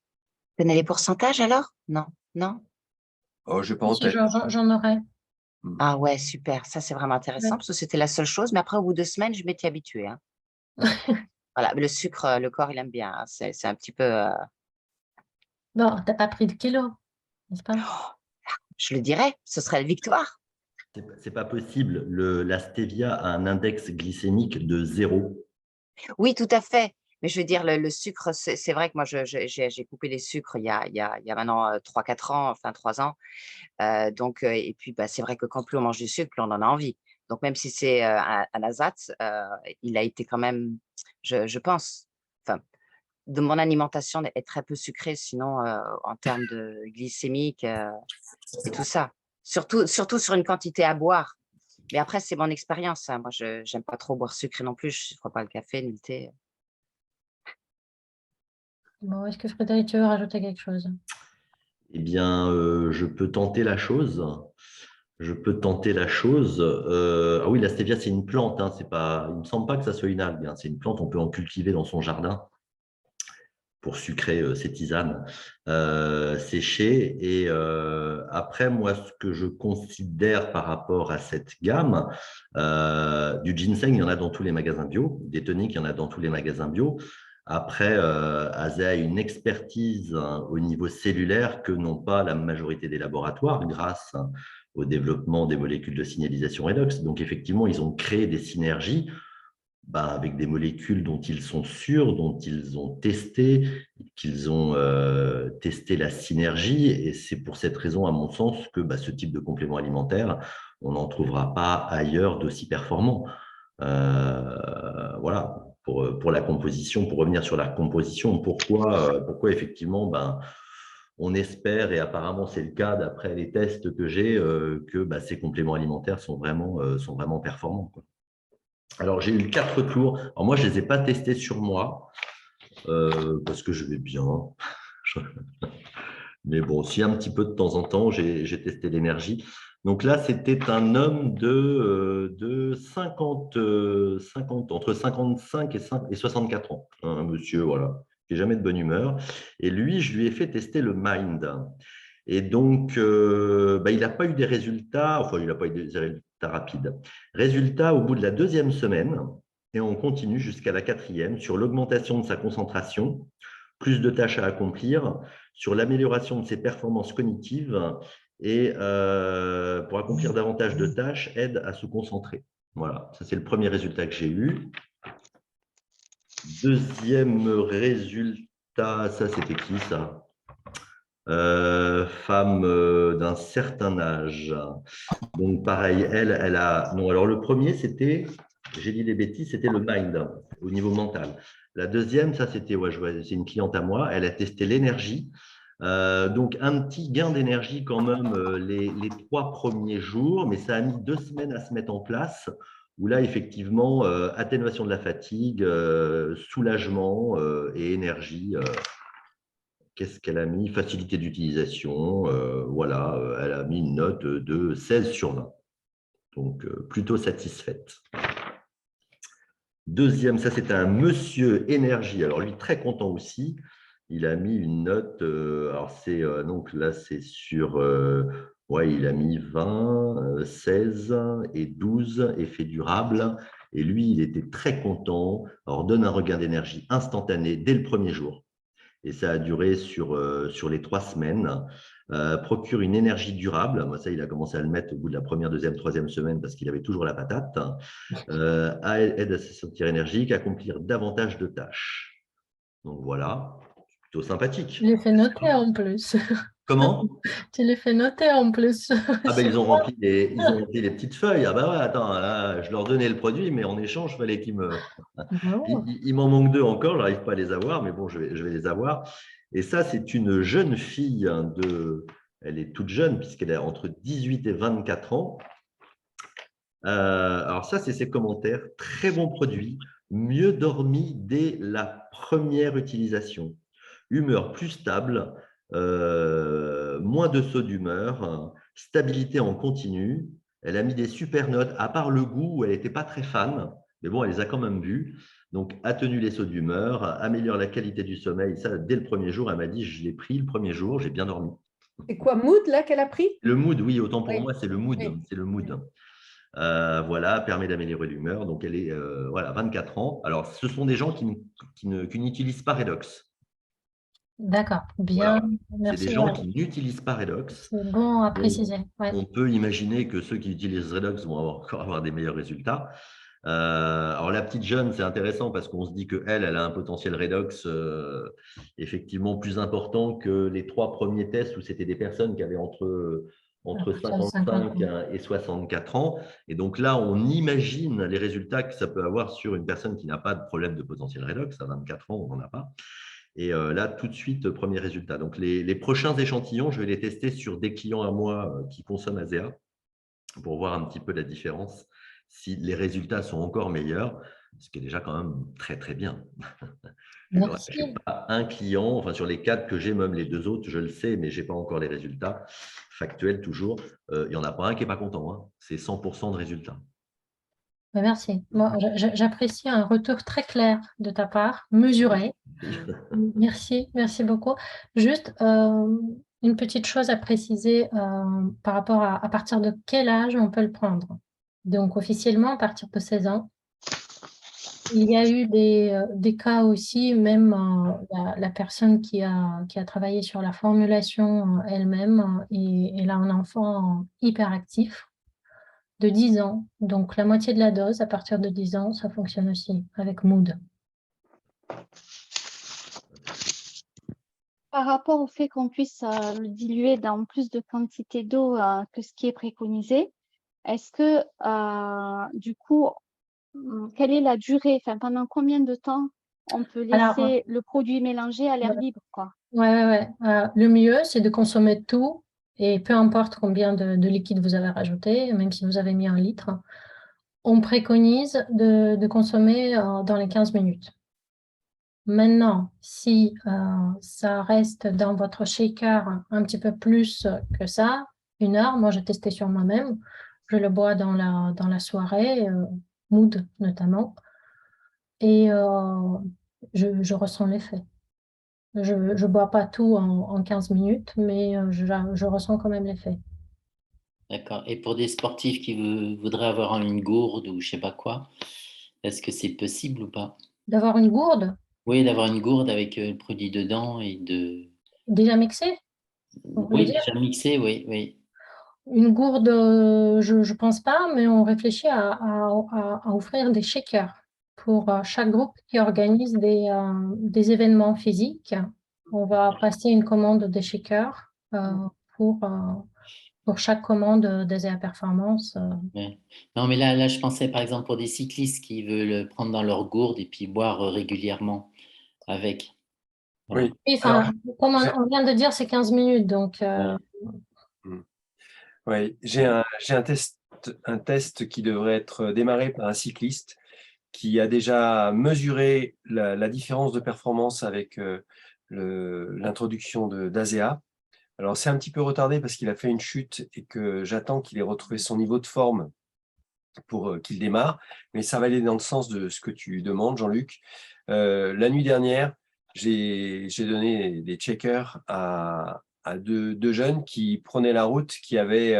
Tu connais les pourcentages alors? Non, non?
Oh, je n'ai pas en
Si,
tête.
j'en aurais.
Ah ouais, super. Ça, c'est vraiment intéressant
Ouais.
parce que c'était la seule chose. Mais après, au bout de 2 semaines, je m'étais habituée, hein. Voilà, mais le sucre, le corps, il aime bien, hein. C'est un petit peu…
Bon, t'as pas pris de kilos, n'est-ce pas?
je le dirais, ce serait la victoire.
C'est pas possible. La stevia a un index glycémique de 0.
Oui, tout à fait. Mais je veux dire, le sucre, c'est vrai que moi, j'ai coupé les sucres il y a maintenant 3-4 ans, enfin 3 ans. Donc, et puis, bah, c'est vrai que quand plus on mange du sucre, plus on en a envie. Donc, même si c'est un ersatz, il a été quand même, je pense, enfin, de mon alimentation est très peu sucrée, sinon en termes de glycémique et tout ça. Surtout sur une quantité à boire. Mais après, c'est mon expérience, hein. Moi, je n'aime pas trop boire sucré non plus. Je ne crois pas le café ni le thé.
Bon, est-ce que Frédéric, tu veux rajouter quelque chose?
Eh bien, je peux tenter la chose. Je peux tenter la chose. Ah oui, la stevia, c'est une plante, hein. C'est pas, il ne me semble pas que ça soit une algue, hein. C'est une plante, on peut en cultiver dans son jardin pour sucrer ses tisanes séchées. Et après, moi, ce que je considère par rapport à cette gamme, du ginseng, il y en a dans tous les magasins bio, des toniques, il y en a dans tous les magasins bio. Après, ASEA a une expertise au niveau cellulaire que n'ont pas la majorité des laboratoires grâce au développement des molécules de signalisation redox. Donc, effectivement, ils ont créé des synergies avec des molécules dont ils sont sûrs, dont ils ont testé, qu'ils ont testé la synergie. Et c'est pour cette raison, à mon sens, que ce type de complément alimentaire, on n'en trouvera pas ailleurs d'aussi performant. Voilà, pour la composition, pour revenir sur la composition, pourquoi effectivement, on espère, et apparemment c'est le cas d'après les tests que j'ai, que ces compléments alimentaires sont vraiment performants, quoi. Alors, j'ai eu 4 tours. Alors, moi, je ne les ai pas testés sur moi parce que je vais bien. Mais bon, si un petit peu de temps en temps, j'ai testé l'énergie. Donc là, c'était un homme de 50, entre 55 et 64 ans. Un monsieur, voilà, qui n'est jamais de bonne humeur. Et lui, je lui ai fait tester le Mind. Et donc, il n'a pas eu des résultats, enfin, il n'a pas eu des résultats rapides. Résultat, au bout de la 2e semaine, et on continue jusqu'à la 4e, sur l'augmentation de sa concentration, plus de tâches à accomplir, sur l'amélioration de ses performances cognitives et pour accomplir davantage de tâches, aide à se concentrer. Voilà, ça c'est le premier résultat que j'ai eu. Deuxième résultat, ça c'était qui ça? Femme d'un certain âge. Donc pareil, elle a… Non, alors le premier c'était, j'ai dit des bêtises, c'était le Mind au niveau mental. La deuxième, ça c'était, c'est une cliente à moi, elle a testé l'énergie. Donc un petit gain d'énergie quand même les 3 premiers jours, mais ça a mis 2 semaines à se mettre en place, où là effectivement, atténuation de la fatigue, soulagement et énergie qu'est-ce qu'elle a mis? Facilité d'utilisation. Voilà, elle a mis une note de 16 sur 20. Donc, plutôt satisfaite. Deuxième, ça c'est un monsieur énergie. Alors lui, très content aussi. Il a mis une note, alors c'est donc là c'est sur, ouais, il a mis 20, 16 et 12, effet durable. Et lui, il était très content. Alors donne un regain d'énergie instantané dès le premier jour. Et ça a duré sur les 3 semaines. Procure une énergie durable. Moi, ça, il a commencé à le mettre au bout de la première, deuxième, troisième semaine parce qu'il avait toujours la patate. Aide à se sentir énergique, accomplir davantage de tâches. Donc voilà, plutôt sympathique.
Tu les fais noter en plus.
Comment?
Tu les fais noter en plus.
Ah ben, ils ont rempli les petites feuilles. Ah ben ouais, attends, là, je leur donnais le produit, mais en échange, il fallait qu'ils me… Il m'en manque 2 encore, je n'arrive pas à les avoir, mais bon, je vais les avoir. Et ça, c'est une jeune fille elle est toute jeune puisqu'elle a entre 18 et 24 ans. Alors ça, c'est ses commentaires. Très bon produit, mieux dormi dès la première utilisation. Humeur plus stable, moins de sauts d'humeur, stabilité en continu. Elle a mis des super notes, à part le goût où elle n'était pas très fan, mais bon, elle les a quand même vues. Donc, atténue les sauts d'humeur, améliore la qualité du sommeil. Ça, dès le premier jour, elle m'a dit, je l'ai pris le premier jour, j'ai bien dormi.
C'est quoi, mood, là, qu'elle a pris?
Le mood, oui, autant pour
Oui.
moi, c'est le mood.
Oui.
C'est le mood. Voilà, permet d'améliorer l'humeur. Donc, elle est voilà, 24 ans. Alors, ce sont des gens qui n'utilisent pas Redox.
D'accord, bien.
Voilà.
Merci.
C'est des gens qui n'utilisent pas Redox.
C'est bon à
Donc,
préciser. Ouais.
on peut imaginer que ceux qui utilisent Redox vont encore avoir des meilleurs résultats. Alors, la petite jeune, c'est intéressant parce qu'on se dit qu'elle a un potentiel Redox effectivement plus important que les 3 premiers tests où c'était des personnes qui avaient entre 55 et 64 ans. Et donc là, on imagine les résultats que ça peut avoir sur une personne qui n'a pas de problème de potentiel Redox. À 24 ans, on n'en a pas. Et là, tout de suite, premier résultat. Donc, les prochains échantillons, je vais les tester sur des clients à moi qui consomment ASEA pour voir un petit peu la différence, si les résultats sont encore meilleurs, ce qui est déjà quand même très, très bien. Je n'ai pas un client, enfin sur les 4 que j'ai, même les 2 autres, je le sais, mais je n'ai pas encore les résultats factuels toujours. Il n'y en a pas un qui n'est pas content. Hein. C'est 100% de résultats.
Merci. Moi, j'apprécie un retour très clair de ta part, mesuré. Merci, merci beaucoup. Juste une petite chose à préciser par rapport à partir de quel âge on peut le prendre. Donc, officiellement, à partir de 16 ans. Il y a eu des cas aussi, même la personne qui a travaillé sur la formulation elle-même, et elle a un enfant hyperactif de 10 ans. Donc, la moitié de la dose, à partir de 10 ans, ça fonctionne aussi avec Mood.
Par rapport au fait qu'on puisse le diluer dans plus de quantité d'eau que ce qui est préconisé, est-ce que, du coup, quelle est la durée, enfin, pendant combien de temps on peut laisser le produit mélangé à l'air libre, quoi?
Ouais. Le mieux, c'est de consommer tout, et peu importe combien de liquide vous avez rajouté, même si vous avez mis 1 litre, on préconise de consommer dans les 15 minutes. Maintenant, si ça reste dans votre shaker un petit peu plus que ça, 1 heure, moi j'ai testé sur moi-même, je le bois dans la soirée, Mood notamment, et je ressens l'effet. Je ne bois pas tout en 15 minutes, mais je ressens quand même l'effet.
D'accord. Et pour des sportifs qui voudraient avoir une gourde ou je ne sais pas quoi, est-ce que c'est possible ou pas?
D'avoir une gourde?
Oui, d'avoir une gourde avec le produit dedans et de…
Déjà mixé?
Oui, déjà mixé, oui.
Une gourde, je ne pense pas, mais on réfléchit à offrir des shakers pour chaque groupe qui organise des événements physiques. On va passer une commande des shakers pour chaque commande d'ASEA Performance.
Ouais. Non, mais là, je pensais par exemple pour des cyclistes qui veulent prendre dans leur gourde et puis boire régulièrement avec. Voilà.
Oui.
Enfin, comme on vient de dire, c'est 15 minutes, donc…
Oui, j'ai un test qui devrait être démarré par un cycliste qui a déjà mesuré la différence de performance avec l'introduction d'ASEA. Alors, c'est un petit peu retardé parce qu'il a fait une chute et que j'attends qu'il ait retrouvé son niveau de forme pour qu'il démarre. Mais ça va aller dans le sens de ce que tu demandes, Jean-Luc. La nuit dernière, j'ai donné des checkers à deux jeunes qui prenaient la route, qui avaient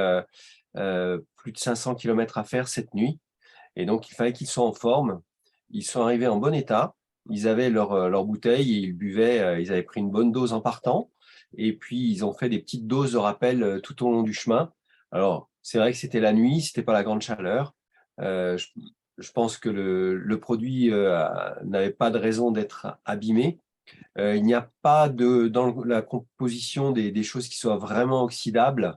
plus de 500 km à faire cette nuit. Et donc, il fallait qu'ils soient en forme. Ils sont arrivés en bon état. Ils avaient leur bouteille et ils buvaient. Ils avaient pris une bonne dose en partant. Et puis, ils ont fait des petites doses de rappel tout au long du chemin. Alors, c'est vrai que c'était la nuit, c'était pas la grande chaleur. Je pense que le produit n'avait pas de raison d'être abîmé. Il n'y a pas dans la composition des choses qui soient vraiment oxydables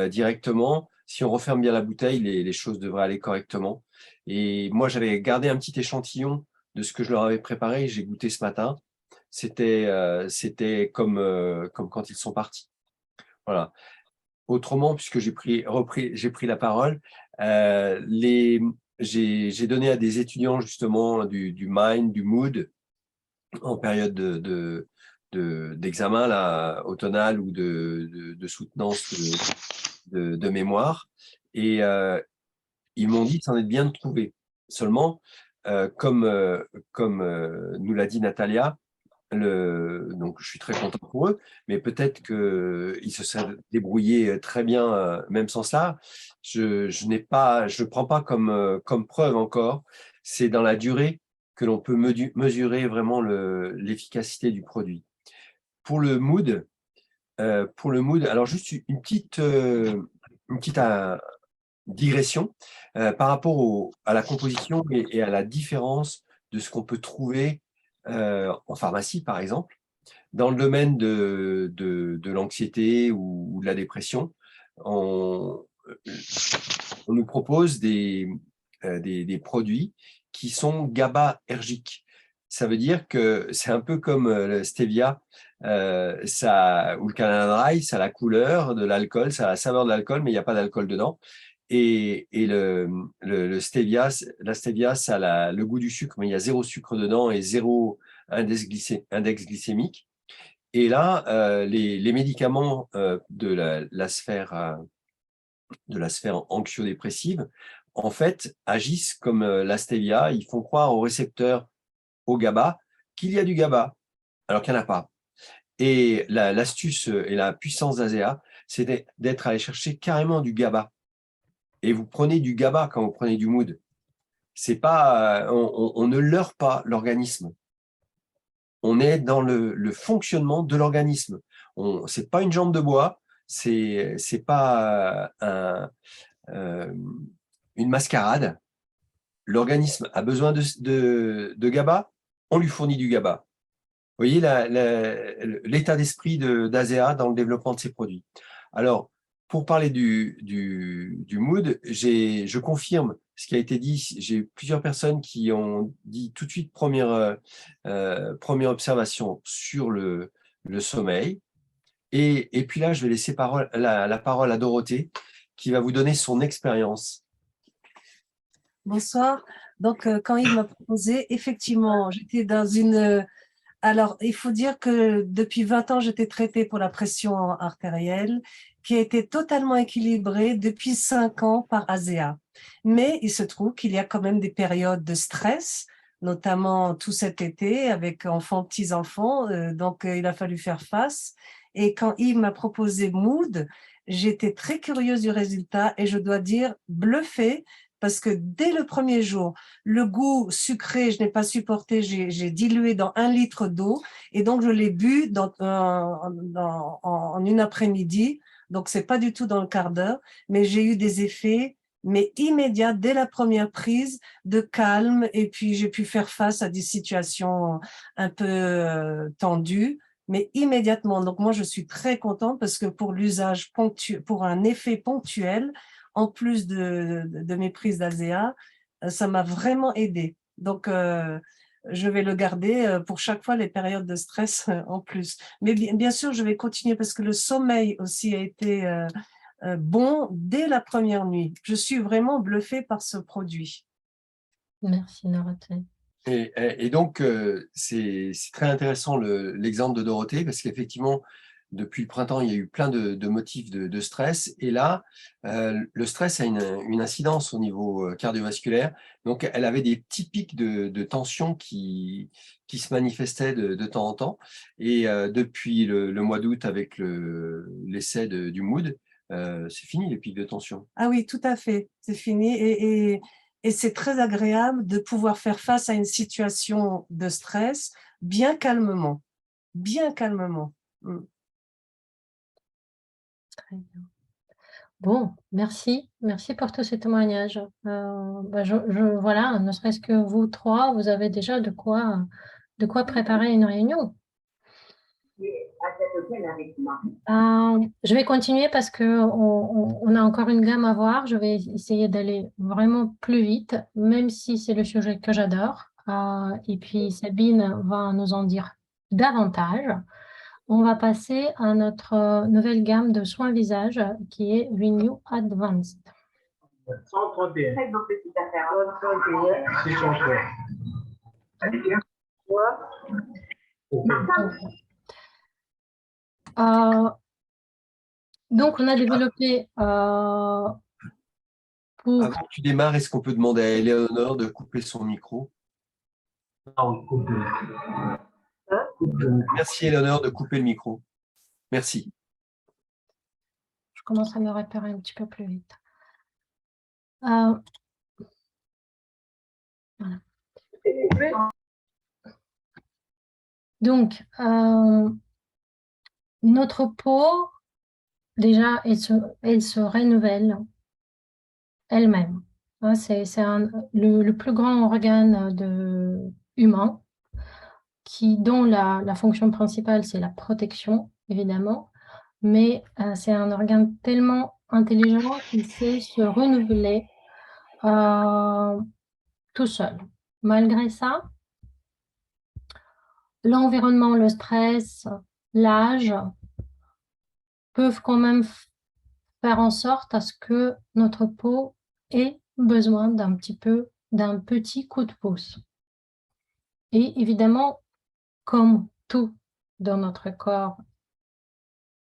directement. Si on referme bien la bouteille, les choses devraient aller correctement. Et moi, j'avais gardé un petit échantillon de ce que je leur avais préparé. J'ai goûté ce matin. C'était comme quand ils sont partis. Voilà. Autrement, puisque j'ai pris la parole, j'ai donné à des étudiants justement du Mind, du Mood, en période d'examen là, automnal ou de soutenance de mémoire. Et ils m'ont dit que c'en est bien de trouver. Seulement, comme nous l'a dit Natalia, donc je suis très content pour eux, mais peut-être qu'ils se seraient débrouillés très bien même sans cela. Je ne prends pas comme preuve encore. C'est dans la durée que l'on peut mesurer vraiment l'efficacité du produit. Pour le mood, alors juste une petite digression par rapport à la composition et à la différence de ce qu'on peut trouver en pharmacie, par exemple. Dans le domaine de l'anxiété ou de la dépression, on nous propose des produits qui sont GABAergiques. Ça veut dire que c'est un peu comme le stevia ou le Canada Dry, ça a la couleur de l'alcool, ça a la saveur de l'alcool, mais il n'y a pas d'alcool dedans. Et la stevia, ça a le goût du sucre, mais il y a 0 sucre dedans et 0 index glycémique. Et là, les médicaments de la sphère anxio-dépressive, en fait, agissent comme la stevia. Ils font croire aux récepteurs au GABA qu'il y a du GABA, alors qu'il n'y en a pas. Et l'astuce et la puissance d'ASEA, c'est d'être allé chercher carrément du GABA. Et vous prenez du GABA quand vous prenez du mood. C'est pas, on ne leurre pas l'organisme. On est dans le fonctionnement de l'organisme. C'est pas une jambe de bois, c'est pas une mascarade. L'organisme a besoin de GABA, on lui fournit du GABA. Vous voyez l'état d'esprit d'ASEA dans le développement de ces produits. Alors, pour parler du mood, je confirme ce qui a été dit. J'ai plusieurs personnes qui ont dit tout de suite première observation sur le sommeil. Et puis là, je vais laisser la parole à Dorothée, qui va vous donner son expérience.
Bonsoir. Donc, quand il m'a proposé, effectivement, j'étais dans une... Alors, il faut dire que depuis 20 ans, j'étais traitée pour la pression artérielle, qui a été totalement équilibrée depuis 5 ans par ASEA. Mais il se trouve qu'il y a quand même des périodes de stress, notamment tout cet été avec enfants, petits-enfants, donc il a fallu faire face. Et quand Yves m'a proposé Mood, j'étais très curieuse du résultat et je dois dire bluffée, parce que dès le premier jour, le goût sucré, je n'ai pas supporté, j'ai dilué dans 1 litre d'eau et donc je l'ai bu en une après-midi, donc c'est pas du tout dans le quart d'heure, mais j'ai eu des effets immédiats dès la première prise, de calme, et puis j'ai pu faire face à des situations un peu tendues, mais immédiatement. Donc moi je suis très contente parce que pour l'usage ponctuel, pour un effet ponctuel, en plus de mes prises d'ASEA, ça m'a vraiment aidé. Donc, je vais le garder pour chaque fois les périodes de stress en plus. Mais bien sûr, je vais continuer parce que le sommeil aussi a été bon dès la première nuit. Je suis vraiment bluffée par ce produit.
Merci, Dorothée.
Et donc, c'est très intéressant l'exemple de Dorothée, parce qu'effectivement, depuis le printemps, il y a eu plein de motifs de stress. Et là, le stress a une incidence au niveau cardiovasculaire. Donc, elle avait des petits pics de tension qui se manifestaient de temps en temps. Et depuis le mois d'août, avec l'essai du Mood, c'est fini les pics de tension.
Ah oui, tout à fait, c'est fini. Et c'est très agréable de pouvoir faire face à une situation de stress bien calmement. Bien calmement.
Très bien. Bon, merci. Merci pour tous ces témoignages. Voilà, ne serait-ce que vous trois, vous avez déjà de quoi préparer une réunion. Je vais continuer parce qu'on a encore une gamme à voir. Je vais essayer d'aller vraiment plus vite, même si c'est le sujet que j'adore. Et puis Sabine va nous en dire davantage. On va passer à notre nouvelle gamme de soins visage qui est Renew Advanced.
131. Très bonne petite affaire.
600. Donc, on a développé pour...
Avant que tu démarres, est-ce qu'on peut demander à Éléonore de couper son micro? Merci Éléonore de couper le micro. Merci.
Je commence à me repérer un petit peu plus vite. Voilà. Donc, notre peau, déjà, elle se renouvelle elle-même. Hein, c'est le plus grand organe humain dont la fonction principale, c'est la protection, évidemment, mais c'est un organe tellement intelligent qu'il sait se renouveler tout seul. Malgré ça, l'environnement, le stress, l'âge peuvent quand même faire en sorte à ce que notre peau ait besoin d'un petit coup de pouce. Et évidemment, comme tout dans notre corps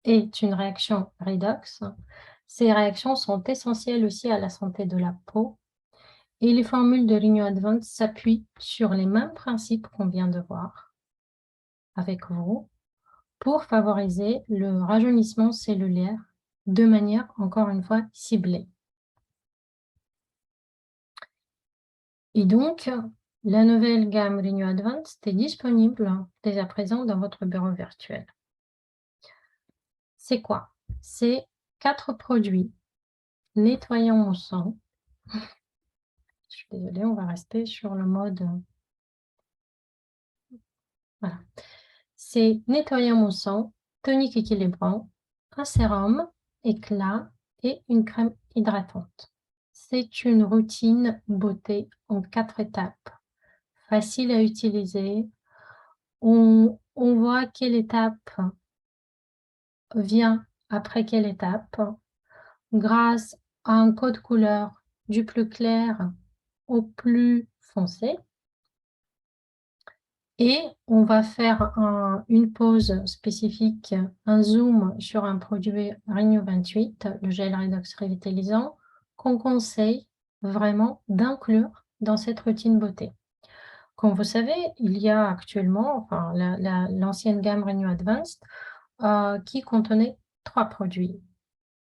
est une réaction redox, ces réactions sont essentielles aussi à la santé de la peau. Et les formules de Renew Advanced s'appuient sur les mêmes principes qu'on vient de voir avec vous pour favoriser le rajeunissement cellulaire de manière, encore une fois, ciblée. Et donc, la nouvelle gamme Renew Advanced est disponible dès à présent dans votre bureau virtuel. C'est quoi? C'est 4 produits nettoyants au sang. Je suis désolée, on va rester sur le mode... Voilà. C'est nettoyant au sang, tonique équilibrant, un sérum, éclat et une crème hydratante. C'est une routine beauté en 4 étapes. Facile à utiliser. On voit quelle étape vient après quelle étape grâce à un code couleur du plus clair au plus foncé. Et on va faire une pause spécifique, un zoom sur un produit Renew 28, le gel Redox Revitalisant, qu'on conseille vraiment d'inclure dans cette routine beauté. Comme vous savez, il y a actuellement l'ancienne gamme Renew Advanced qui contenait 3 produits.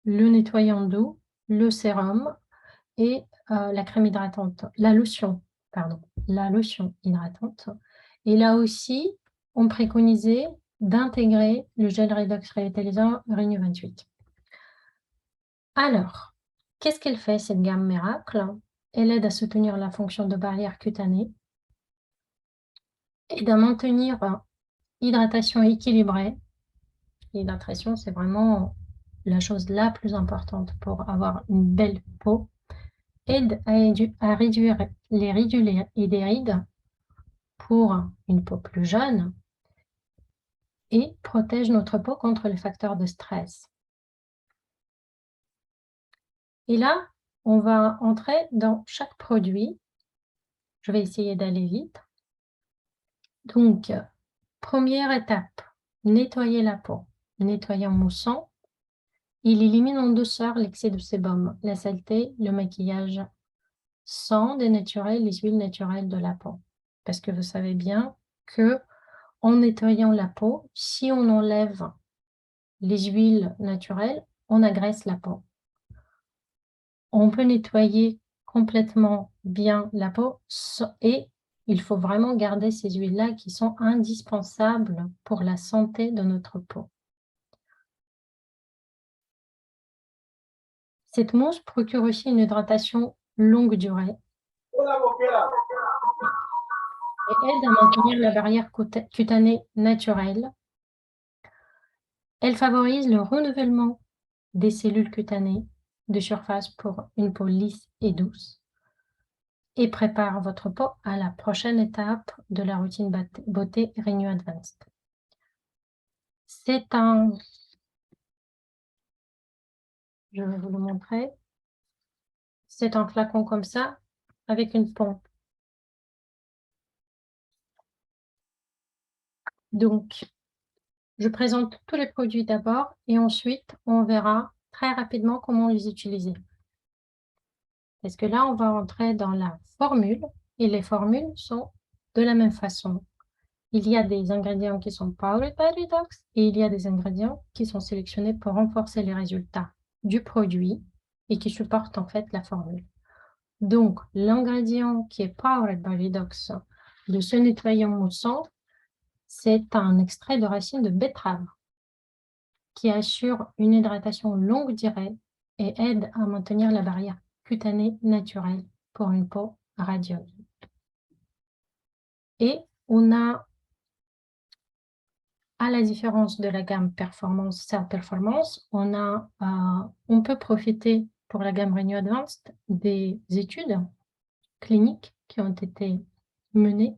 Le nettoyant doux, le sérum et la crème hydratante, la lotion hydratante. Et là aussi, on préconisait d'intégrer le gel Redox Revitalisant Renew 28. Alors, qu'est-ce qu'elle fait cette gamme miracle? Elle aide à soutenir la fonction de barrière cutanée et à maintenir hydratation équilibrée. L'hydratation, c'est vraiment la chose la plus importante pour avoir une belle peau. Aide à réduire les ridules et des rides pour une peau plus jeune et protège notre peau contre les facteurs de stress. Et là, on va entrer dans chaque produit. Je vais essayer d'aller vite. Donc, première étape, nettoyer la peau. Nettoyer en moussant. Il élimine en douceur l'excès de sébum, la saleté, le maquillage, sans dénaturer les huiles naturelles de la peau. Parce que vous savez bien que en nettoyant la peau, si on enlève les huiles naturelles, on agresse la peau. On peut nettoyer complètement bien la peau et il faut vraiment garder ces huiles-là qui sont indispensables pour la santé de notre peau. Cette mousse procure aussi une hydratation longue durée et aide à maintenir la barrière cutanée naturelle. Elle favorise le renouvellement des cellules cutanées de surface pour une peau lisse et douce et prépare votre peau à la prochaine étape de la routine beauté Renew Advanced. C'est un... Je vais vous le montrer. C'est un flacon comme ça avec une pompe. Donc, je présente tous les produits d'abord et ensuite, on verra très rapidement comment les utiliser. Parce que là, on va entrer dans la formule et les formules sont de la même façon. Il y a des ingrédients qui sont Powered by Redox et il y a des ingrédients qui sont sélectionnés pour renforcer les résultats du produit et qui supportent en fait la formule. Donc, l'ingrédient qui est Powered by Redox de ce nettoyant moussant, c'est un extrait de racine de betterave qui assure une hydratation longue durée et aide à maintenir la barrière cutanée naturelle pour une peau radieuse. Et on a, à la différence de la gamme Performance, Cell Performance, on peut profiter pour la gamme Renew Advanced des études cliniques qui ont été menées.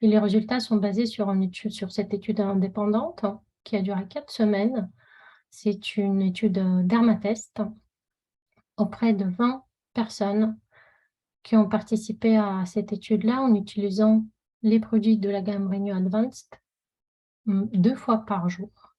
Et les résultats sont basés sur cette étude indépendante qui a duré 4 semaines. C'est une étude dermatest auprès de 20 personnes qui ont participé à cette étude-là en utilisant les produits de la gamme Renew Advanced 2 fois par jour.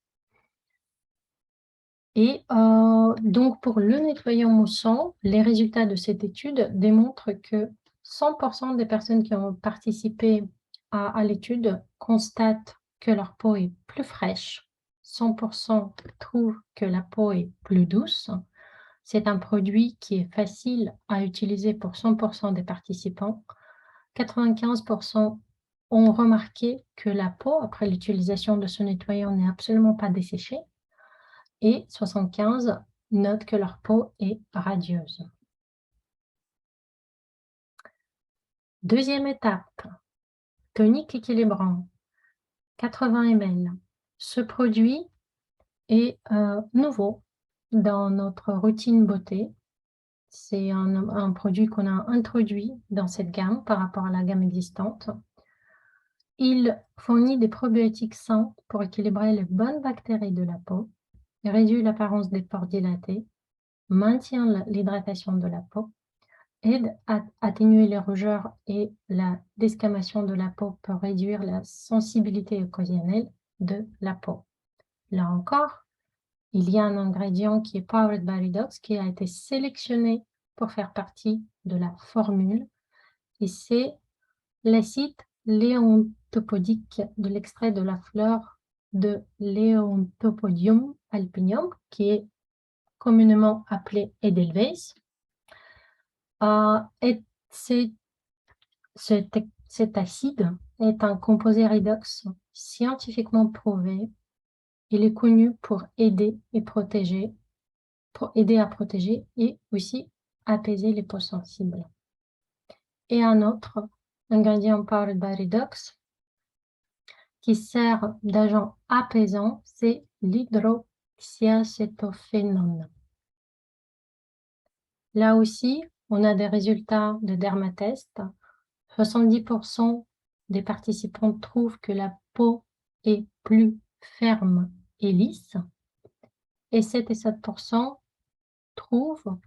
Et donc, pour le nettoyant moussant, les résultats de cette étude démontrent que 100% des personnes qui ont participé à l'étude constatent que leur peau est plus fraîche. 100% trouvent que la peau est plus douce. C'est un produit qui est facile à utiliser pour 100% des participants. 95% ont remarqué que la peau, après l'utilisation de ce nettoyant, n'est absolument pas desséchée. Et 75 notent que leur peau est radieuse. Deuxième étape, tonique équilibrant, 80 ml. Ce produit est nouveau dans notre routine beauté. C'est un produit qu'on a introduit dans cette gamme par rapport à la gamme existante. Il fournit des probiotiques sains pour équilibrer les bonnes bactéries de la peau, réduit l'apparence des pores dilatés, maintient l'hydratation de la peau, aide à atténuer les rougeurs et la desquamation de la peau pour réduire la sensibilité occasionnelle de la peau. Là encore, il y a un ingrédient qui est Powered by Redox qui a été sélectionné pour faire partie de la formule et c'est l'acide léontopodique de l'extrait de la fleur de Leontopodium alpinium qui est communément appelé Edelweiss. Cet acide est un composé redox scientifiquement prouvé. Il est connu pour aider à protéger et aussi apaiser les peaux sensibles. Et un autre ingrédient Powered by Redox qui sert d'agent apaisant, c'est l'hydroxyacétophénone. Là aussi, on a des résultats de dermatest. 70% des participants trouvent que la peau est plus ferme et lisse. Et 7% trouvent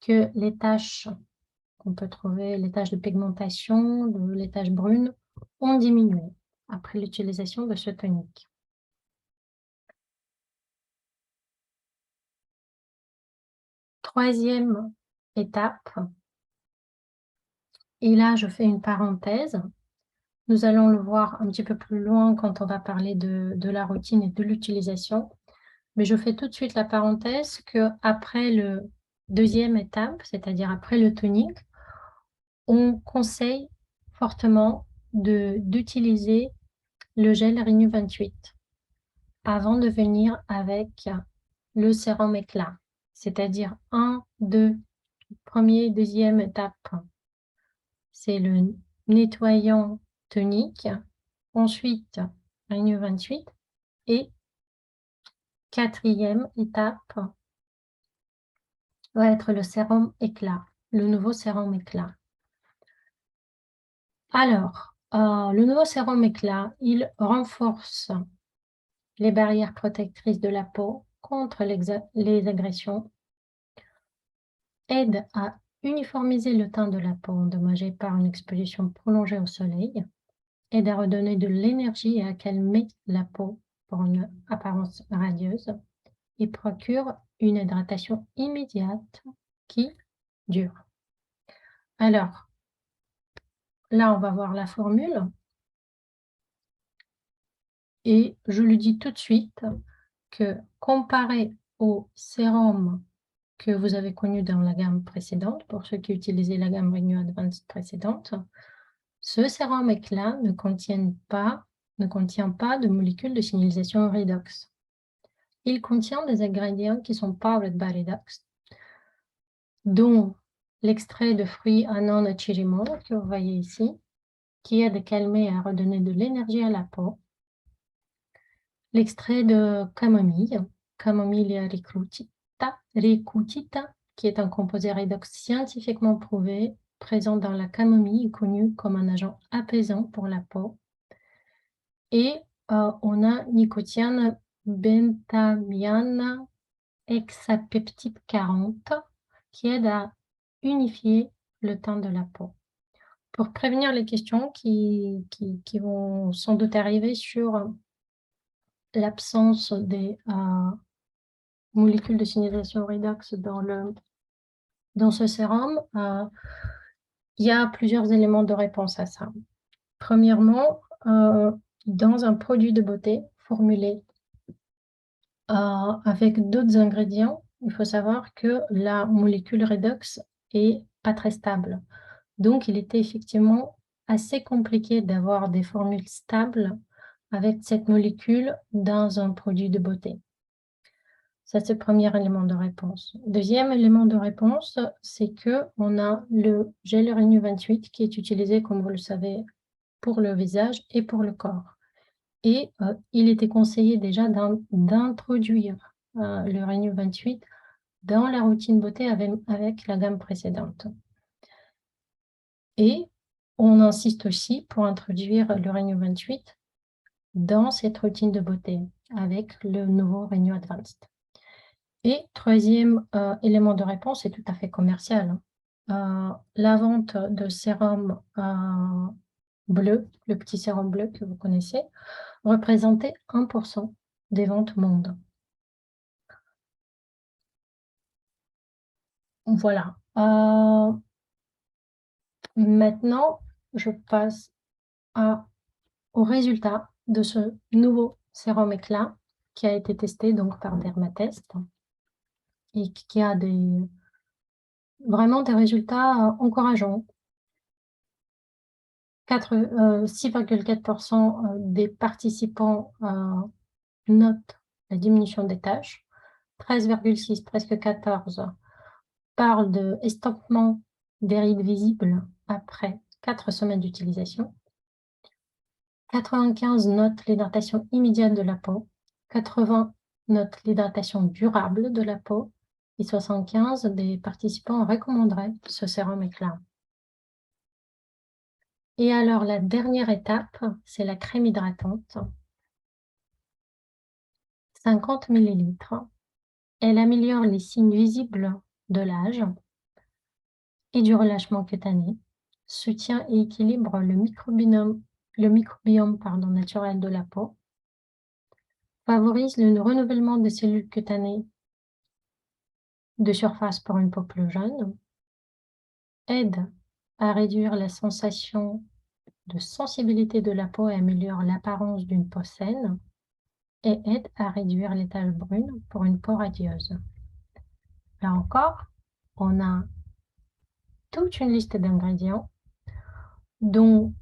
que les taches qu'on peut trouver, les taches de pigmentation, les taches brunes, ont diminué après l'utilisation de ce tonique. Troisième étape, et là je fais une parenthèse, nous allons le voir un petit peu plus loin quand on va parler de la routine et de l'utilisation, mais je fais tout de suite la parenthèse qu'après le deuxième étape, c'est-à-dire après le tonique, on conseille fortement d'utiliser le gel Renew 28 avant de venir avec le sérum éclat, c'est-à-dire 1, 2, premier, deuxième étape, c'est le nettoyant tonique, ensuite Renew 28 et quatrième étape va être le sérum éclat, le nouveau sérum éclat. Alors, le nouveau sérum éclat, il renforce les barrières protectrices de la peau contre les agressions, aide à uniformiser le teint de la peau endommagée par une exposition prolongée au soleil, aide à redonner de l'énergie et à calmer la peau pour une apparence radieuse et procure une hydratation immédiate qui dure. Alors, là, on va voir la formule. Et je le dis tout de suite que comparé au sérum que vous avez connu dans la gamme précédente, pour ceux qui utilisaient la gamme Renew Advanced précédente, ce sérum éclat ne contient pas de molécules de signalisation redox. Il contient des ingrédients qui sont powered by redox, dont l'extrait de fruits Anon Chirimo, que vous voyez ici, qui aide à calmer et à redonner de l'énergie à la peau. L'extrait de camomille, Camomilia recutita, qui est un composé redox scientifiquement prouvé, présent dans la camomille, connu comme un agent apaisant pour la peau. Et on a Nicotiane bentamiane hexapeptide 40, qui aide à unifier le teint de la peau. Pour prévenir les questions qui vont sans doute arriver sur l'absence des molécules de signalisation redox dans ce sérum, il y a plusieurs éléments de réponse à ça. Premièrement, dans un produit de beauté formulé avec d'autres ingrédients, il faut savoir que la molécule redox est pas très stable. Donc, il était effectivement assez compliqué d'avoir des formules stables avec cette molécule dans un produit de beauté. Ça, c'est le premier élément de réponse. Deuxième élément de réponse, c'est qu'on a le gel Renew 28 qui est utilisé, comme vous le savez, pour le visage et pour le corps. Et il était conseillé déjà d'introduire le Renew 28 dans la routine beauté avec la gamme précédente. Et on insiste aussi pour introduire le Renew 28 dans cette routine de beauté avec le nouveau Renew Advanced. Et troisième élément de réponse, c'est tout à fait commercial. La vente de sérum bleu, le petit sérum bleu que vous connaissez, représentait 1% des ventes au monde. Voilà. Maintenant, je passe au résultat de ce nouveau sérum éclat qui a été testé donc par Dermatest et qui a vraiment des résultats encourageants. 6,4% des participants notent la diminution des taches, 13,6, presque 14, parlent d'estompement des rides visibles après 4 semaines d'utilisation. 95 notent l'hydratation immédiate de la peau, 80 notent l'hydratation durable de la peau et 75 des participants recommanderaient ce sérum éclat. Et alors, la dernière étape, c'est la crème hydratante. 50 ml. Elle améliore les signes visibles de l'âge et du relâchement cutané, soutient et équilibre le le microbiome naturel de la peau, favorise le renouvellement des cellules cutanées de surface pour une peau plus jeune, aide à réduire la sensation de sensibilité de la peau et améliore l'apparence d'une peau saine, et aide à réduire les taches brunes pour une peau radieuse. Là encore, on a toute une liste d'ingrédients, dont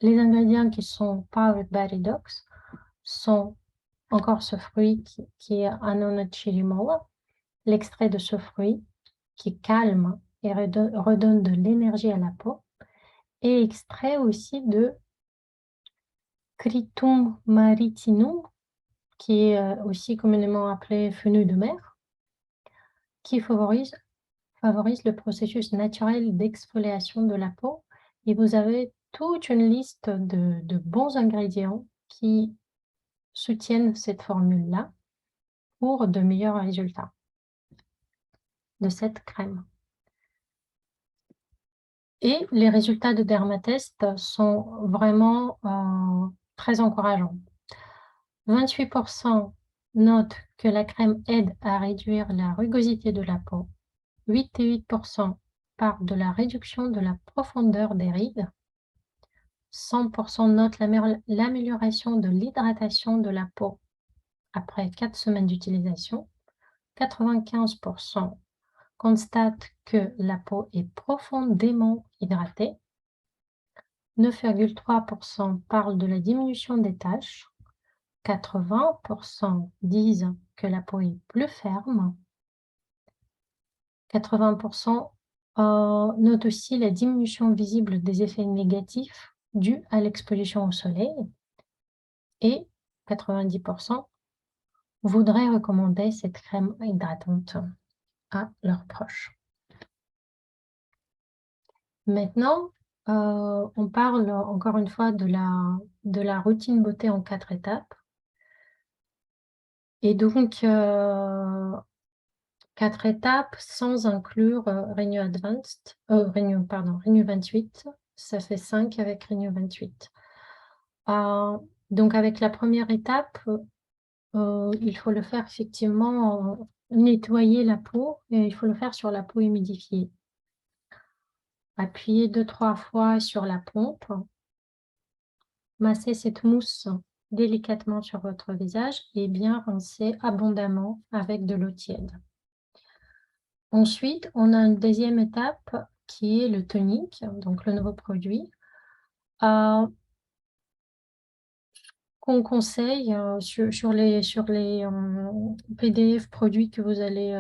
les ingrédients qui sont Powered by Redox sont encore ce fruit qui est Annona chirimola, l'extrait de ce fruit qui calme et redonne de l'énergie à la peau, et extrait aussi de Critum maritinum, qui est aussi communément appelé fenouil de mer, qui favorise le processus naturel d'exfoliation de la peau. Et vous avez toute une liste de bons ingrédients qui soutiennent cette formule-là pour de meilleurs résultats de cette crème. Et les résultats de Dermatest sont vraiment très encourageants. 28% notent que la crème aide à réduire la rugosité de la peau. 8% parlent de la réduction de la profondeur des rides. 100% notent l'amélioration de l'hydratation de la peau après 4 semaines d'utilisation. 95% constatent que la peau est profondément hydratée. 9,3% parlent de la diminution des taches. 80% disent que la peau est plus ferme. 80% notent aussi la diminution visible des effets négatifs dus à l'exposition au soleil. Et 90% voudraient recommander cette crème hydratante à leurs proches. Maintenant, on parle encore une fois de la routine beauté en 4 étapes. Et donc, 4 étapes sans inclure Renew Advanced, Renew 28, ça fait 5 avec Renew 28. Donc, avec la première étape, il faut le faire effectivement nettoyer la peau, et il faut le faire sur la peau humidifiée. Appuyez 2-3 fois sur la pompe. Massez cette mousse délicatement sur votre visage et bien rincer abondamment avec de l'eau tiède. Ensuite, on a une deuxième étape qui est le tonique, donc le nouveau produit, qu'on conseille sur les PDF produits que vous allez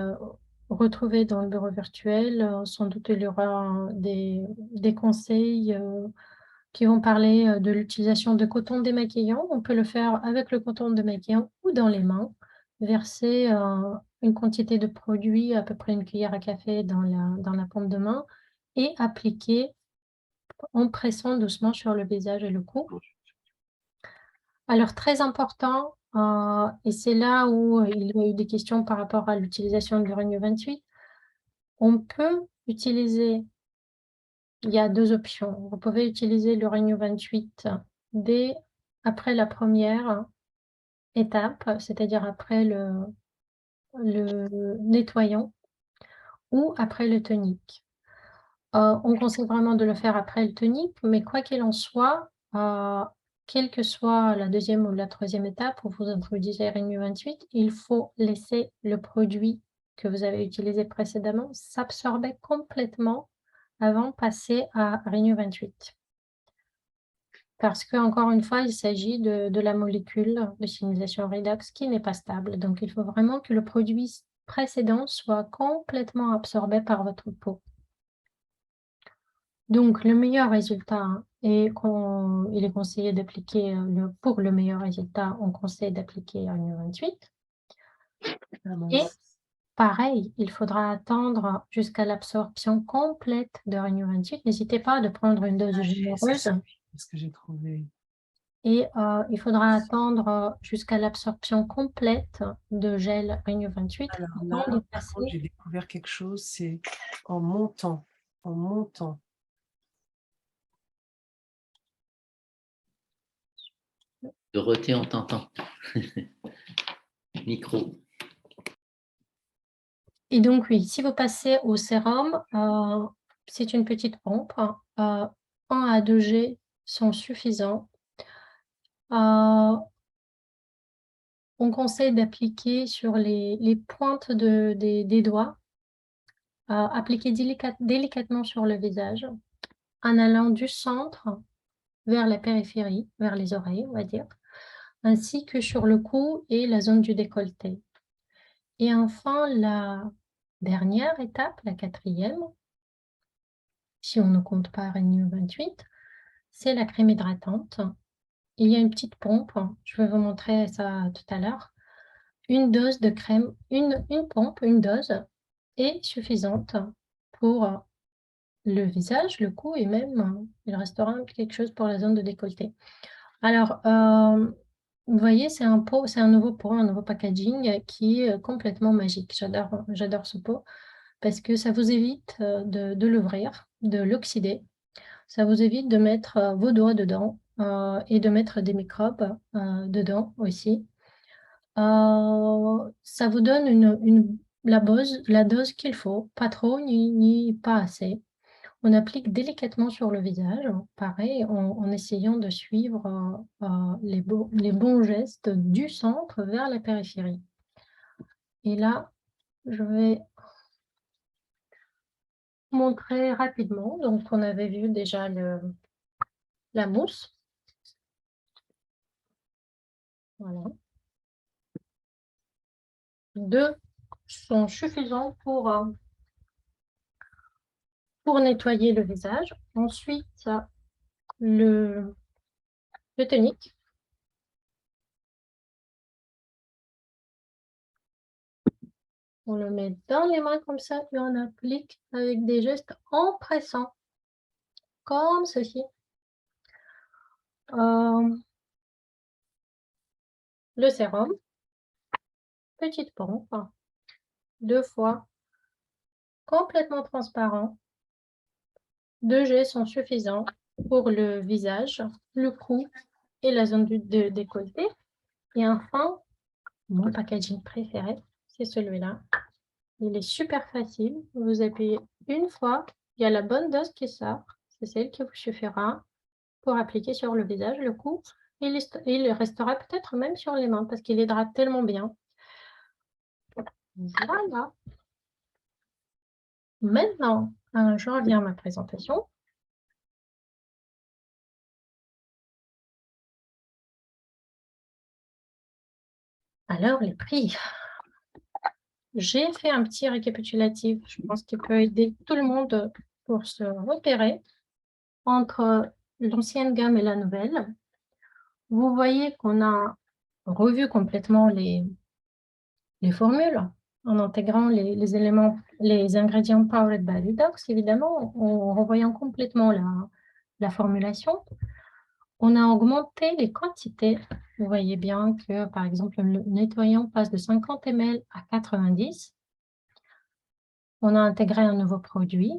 retrouver dans le bureau virtuel. Sans doute, il y aura des conseils qui vont parler de l'utilisation de coton démaquillant. On peut le faire avec le coton démaquillant ou dans les mains. Verser une quantité de produit, à peu près une cuillère à café dans la paume de main, et appliquer en pressant doucement sur le visage et le cou. Alors, très important, et c'est là où il y a eu des questions par rapport à l'utilisation du Renew 28, on peut utiliser, il y a 2 options. Vous pouvez utiliser le Renew 28 après la première étape, c'est-à-dire après le nettoyant, ou après le tonique. On conseille vraiment de le faire après le tonique, mais quoi qu'il en soit, quelle que soit la deuxième ou la troisième étape où vous introduisez Renew 28, il faut laisser le produit que vous avez utilisé précédemment s'absorber complètement avant de passer à Renew 28. Parce que, encore une fois, il s'agit de la molécule de signalisation redox qui n'est pas stable. Donc, il faut vraiment que le produit précédent soit complètement absorbé par votre peau. Donc, le meilleur résultat, et il est conseillé d'appliquer, pour le meilleur résultat, on conseille d'appliquer Renew 28. Et pareil, il faudra attendre jusqu'à l'absorption complète de Renew 28. N'hésitez pas à prendre une dose généreuse.
Ce que j'ai trouvé.
Et il faudra attendre jusqu'à l'absorption complète de gel Renew 28.
Alors
avant
là,
de
par
passer.
contre, j'ai découvert quelque chose, c'est en montant.
Dorothée, on t'entend. Micro.
Et donc, oui, si vous passez au sérum, c'est une petite pompe. 1 à 2 G sont suffisants. On conseille d'appliquer sur les pointes des doigts, appliquer délicatement sur le visage, en allant du centre vers la périphérie, vers les oreilles, on va dire, ainsi que sur le cou et la zone du décolleté. Et enfin, la dernière étape, la 4e, si on ne compte pas Renew 28, c'est la crème hydratante. Il y a une petite pompe, je vais vous montrer ça tout à l'heure. Une dose de crème, une pompe, une dose est suffisante pour le visage, le cou et même, il restera quelque chose pour la zone de décolleté. Alors, vous voyez, c'est un nouveau pot, un nouveau packaging qui est complètement magique. J'adore ce pot parce que ça vous évite de l'ouvrir, de l'oxyder. Ça vous évite de mettre vos doigts dedans et de mettre des microbes dedans aussi. Ça vous donne la dose qu'il faut, pas trop ni pas assez. On applique délicatement sur le visage, pareil, en essayant de suivre les bons gestes du centre vers la périphérie. Et là, je vais montrer rapidement. Donc, on avait vu déjà la mousse. Voilà. 2 sont suffisants pour nettoyer le visage. Ensuite, le tonique. On le met dans les mains comme ça et on applique avec des gestes en pressant, comme ceci. Le sérum, petite pompe, 2 fois, complètement transparent. 2 jets sont suffisants pour le visage, le cou et la zone de décolleté. Et enfin, mon packaging préféré, c'est celui-là. Il est super facile. Vous appuyez une fois, il y a la bonne dose qui sort. C'est celle qui vous suffira pour appliquer sur le visage, le cou. Il restera peut-être même sur les mains parce qu'il hydrate tellement bien. Voilà. Maintenant, je reviens à ma présentation. Alors, les prix. J'ai fait un petit récapitulatif, je pense qu'il peut aider tout le monde pour se repérer entre l'ancienne gamme et la nouvelle. Vous voyez qu'on a revu complètement les formules en intégrant les éléments, les ingrédients Powered by Redox, évidemment, en revoyant complètement la formulation. On a augmenté les quantités. Vous voyez bien que, par exemple, le nettoyant passe de 50 ml à 90. On a intégré un nouveau produit.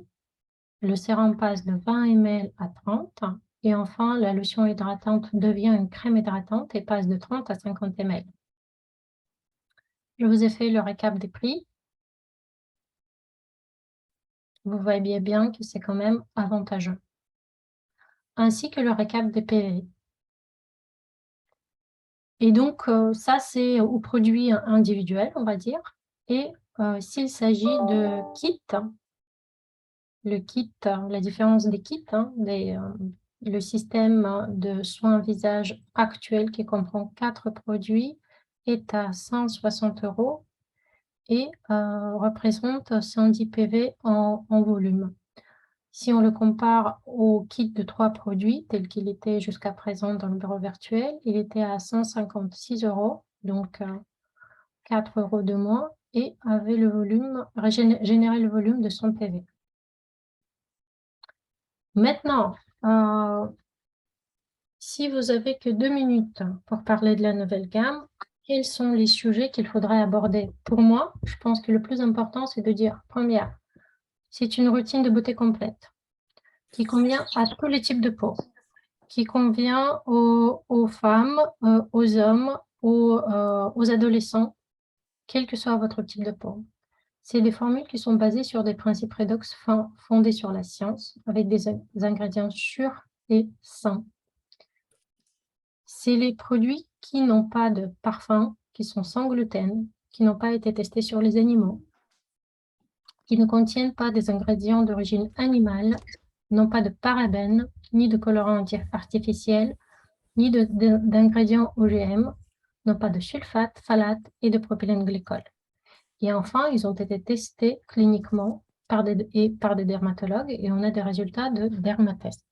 Le sérum passe de 20 ml à 30. Et enfin, la lotion hydratante devient une crème hydratante et passe de 30 à 50 ml. Je vous ai fait le récap des prix. Vous voyez bien que c'est quand même avantageux. Ainsi que le récap des PV. Et donc, ça, c'est aux produits individuels, on va dire. Et s'il s'agit de kits, le kit, la différence des kits, le système de soins visage actuel qui comprend 4 produits est à 160 € et représente 110 PV en volume. Si on le compare au kit de 3 produits, tel qu'il était jusqu'à présent dans le bureau virtuel, il était à 156 €, donc 4 € de moins, et avait le volume, générait le volume de 100 PV. Maintenant, si vous avez que 2 minutes pour parler de la nouvelle gamme, quels sont les sujets qu'il faudrait aborder? Pour moi, je pense que le plus important, c'est de dire, première, c'est une routine de beauté complète qui convient à tous les types de peau. qui convient aux femmes, aux hommes, aux adolescents, quel que soit votre type de peau. C'est des formules qui sont basées sur des principes redox fondés sur la science, avec des ingrédients sûrs et sains. C'est les produits qui n'ont pas de parfum, qui sont sans gluten, qui n'ont pas été testés sur les animaux, qui ne contiennent pas des ingrédients d'origine animale, n'ont pas de parabènes, ni de colorants artificiels, ni d'ingrédients OGM, n'ont pas de sulfate, phthalate et de propylène glycol. Et enfin, ils ont été testés cliniquement par des dermatologues et on a des résultats de dermatest.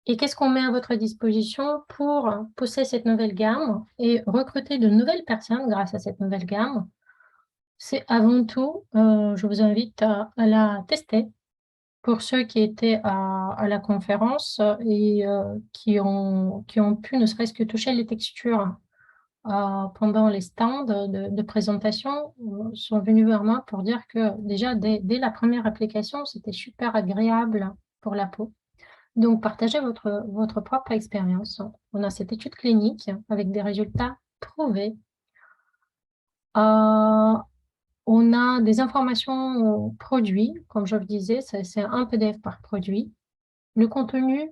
Et qu'est-ce qu'on met à votre disposition pour pousser cette nouvelle gamme et recruter de nouvelles personnes grâce à cette nouvelle gamme? C'est avant tout, je vous invite à la tester. Pour ceux qui étaient à la conférence et qui ont pu ne serait-ce que toucher les textures pendant les stands de présentation, sont venus vers moi pour dire que déjà, dès la première application, c'était super agréable pour la peau. Donc, partagez votre propre expérience. On a cette étude clinique avec des résultats prouvés. On a des informations produits, comme je vous disais, c'est un PDF par produit. Le contenu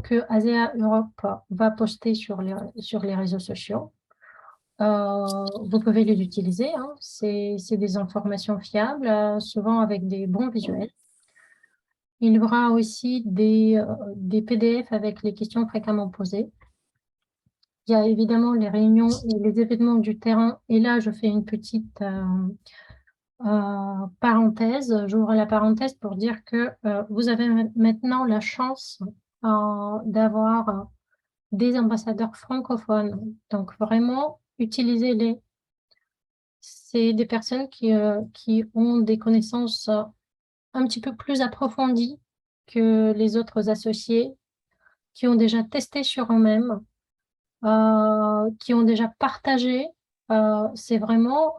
que ASEA Europe va poster sur les réseaux sociaux, vous pouvez les utiliser. Hein. C'est des informations fiables, souvent avec des bons visuels. Il y aura aussi des PDF avec les questions fréquemment posées. Il y a évidemment les réunions et les événements du terrain. Et là, je fais une petite parenthèse. J'ouvre la parenthèse pour dire que vous avez maintenant la chance d'avoir des ambassadeurs francophones. Donc, vraiment, utilisez-les. C'est des personnes qui ont des connaissances un petit peu plus approfondies que les autres associés, qui ont déjà testé sur eux-mêmes, qui ont déjà partagé. C'est vraiment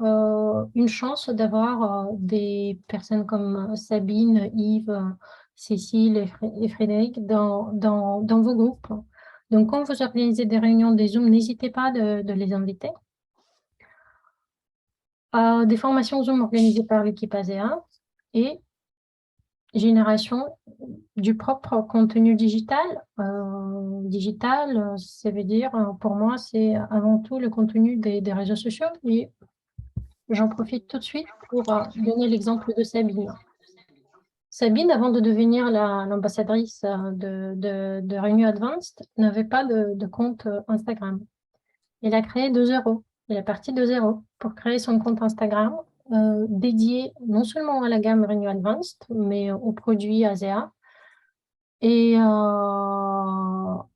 une chance d'avoir des personnes comme Sabine, Yves, Cécile et Frédéric dans vos groupes. Donc, quand vous organisez des réunions, des Zooms, n'hésitez pas de les inviter. Des formations Zoom organisées par l'équipe ASEA et génération du propre contenu digital. Digital, ça veut dire, pour moi, c'est avant tout le contenu des réseaux sociaux. Et j'en profite tout de suite pour donner l'exemple de Sabine. Sabine, avant de devenir l'ambassadrice de Renew Advanced, n'avait pas de compte Instagram. Elle a créé de zéro. Elle est partie de zéro pour créer son compte Instagram dédié non seulement à la gamme Renew Advanced, mais aux produits ASEA. Et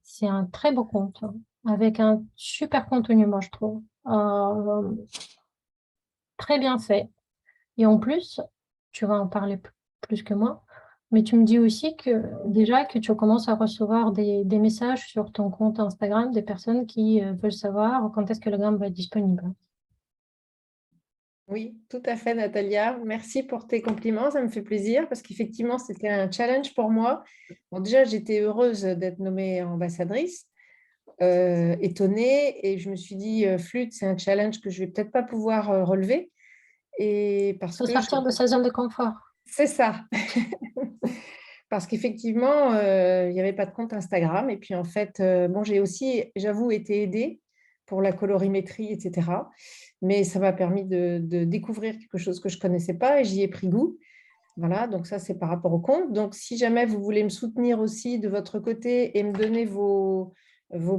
c'est un très beau compte, avec un super contenu, moi, je trouve. Très bien fait. Et en plus, tu vas en parler plus que moi, mais tu me dis aussi que déjà que tu commences à recevoir des messages sur ton compte Instagram des personnes qui veulent savoir quand est-ce que la gamme va être disponible.
Oui, tout à fait, Natalia. Merci pour tes compliments, ça me fait plaisir parce qu'effectivement, c'était un challenge pour moi. Bon, déjà, j'étais heureuse d'être nommée ambassadrice, étonnée, et je me suis dit, flûte, c'est un challenge que je ne vais peut-être pas pouvoir relever. Et parce
Faut
que
sortir de sa zone de confort.
C'est ça. Parce qu'effectivement, il n'y avait pas de compte Instagram. Et puis, en fait, bon, j'ai aussi, j'avoue, été aidée pour la colorimétrie, etc. Mais ça m'a permis de découvrir quelque chose que je ne connaissais pas et j'y ai pris goût. Voilà, donc ça, c'est par rapport au compte. Donc, si jamais vous voulez me soutenir aussi de votre côté et me donner vos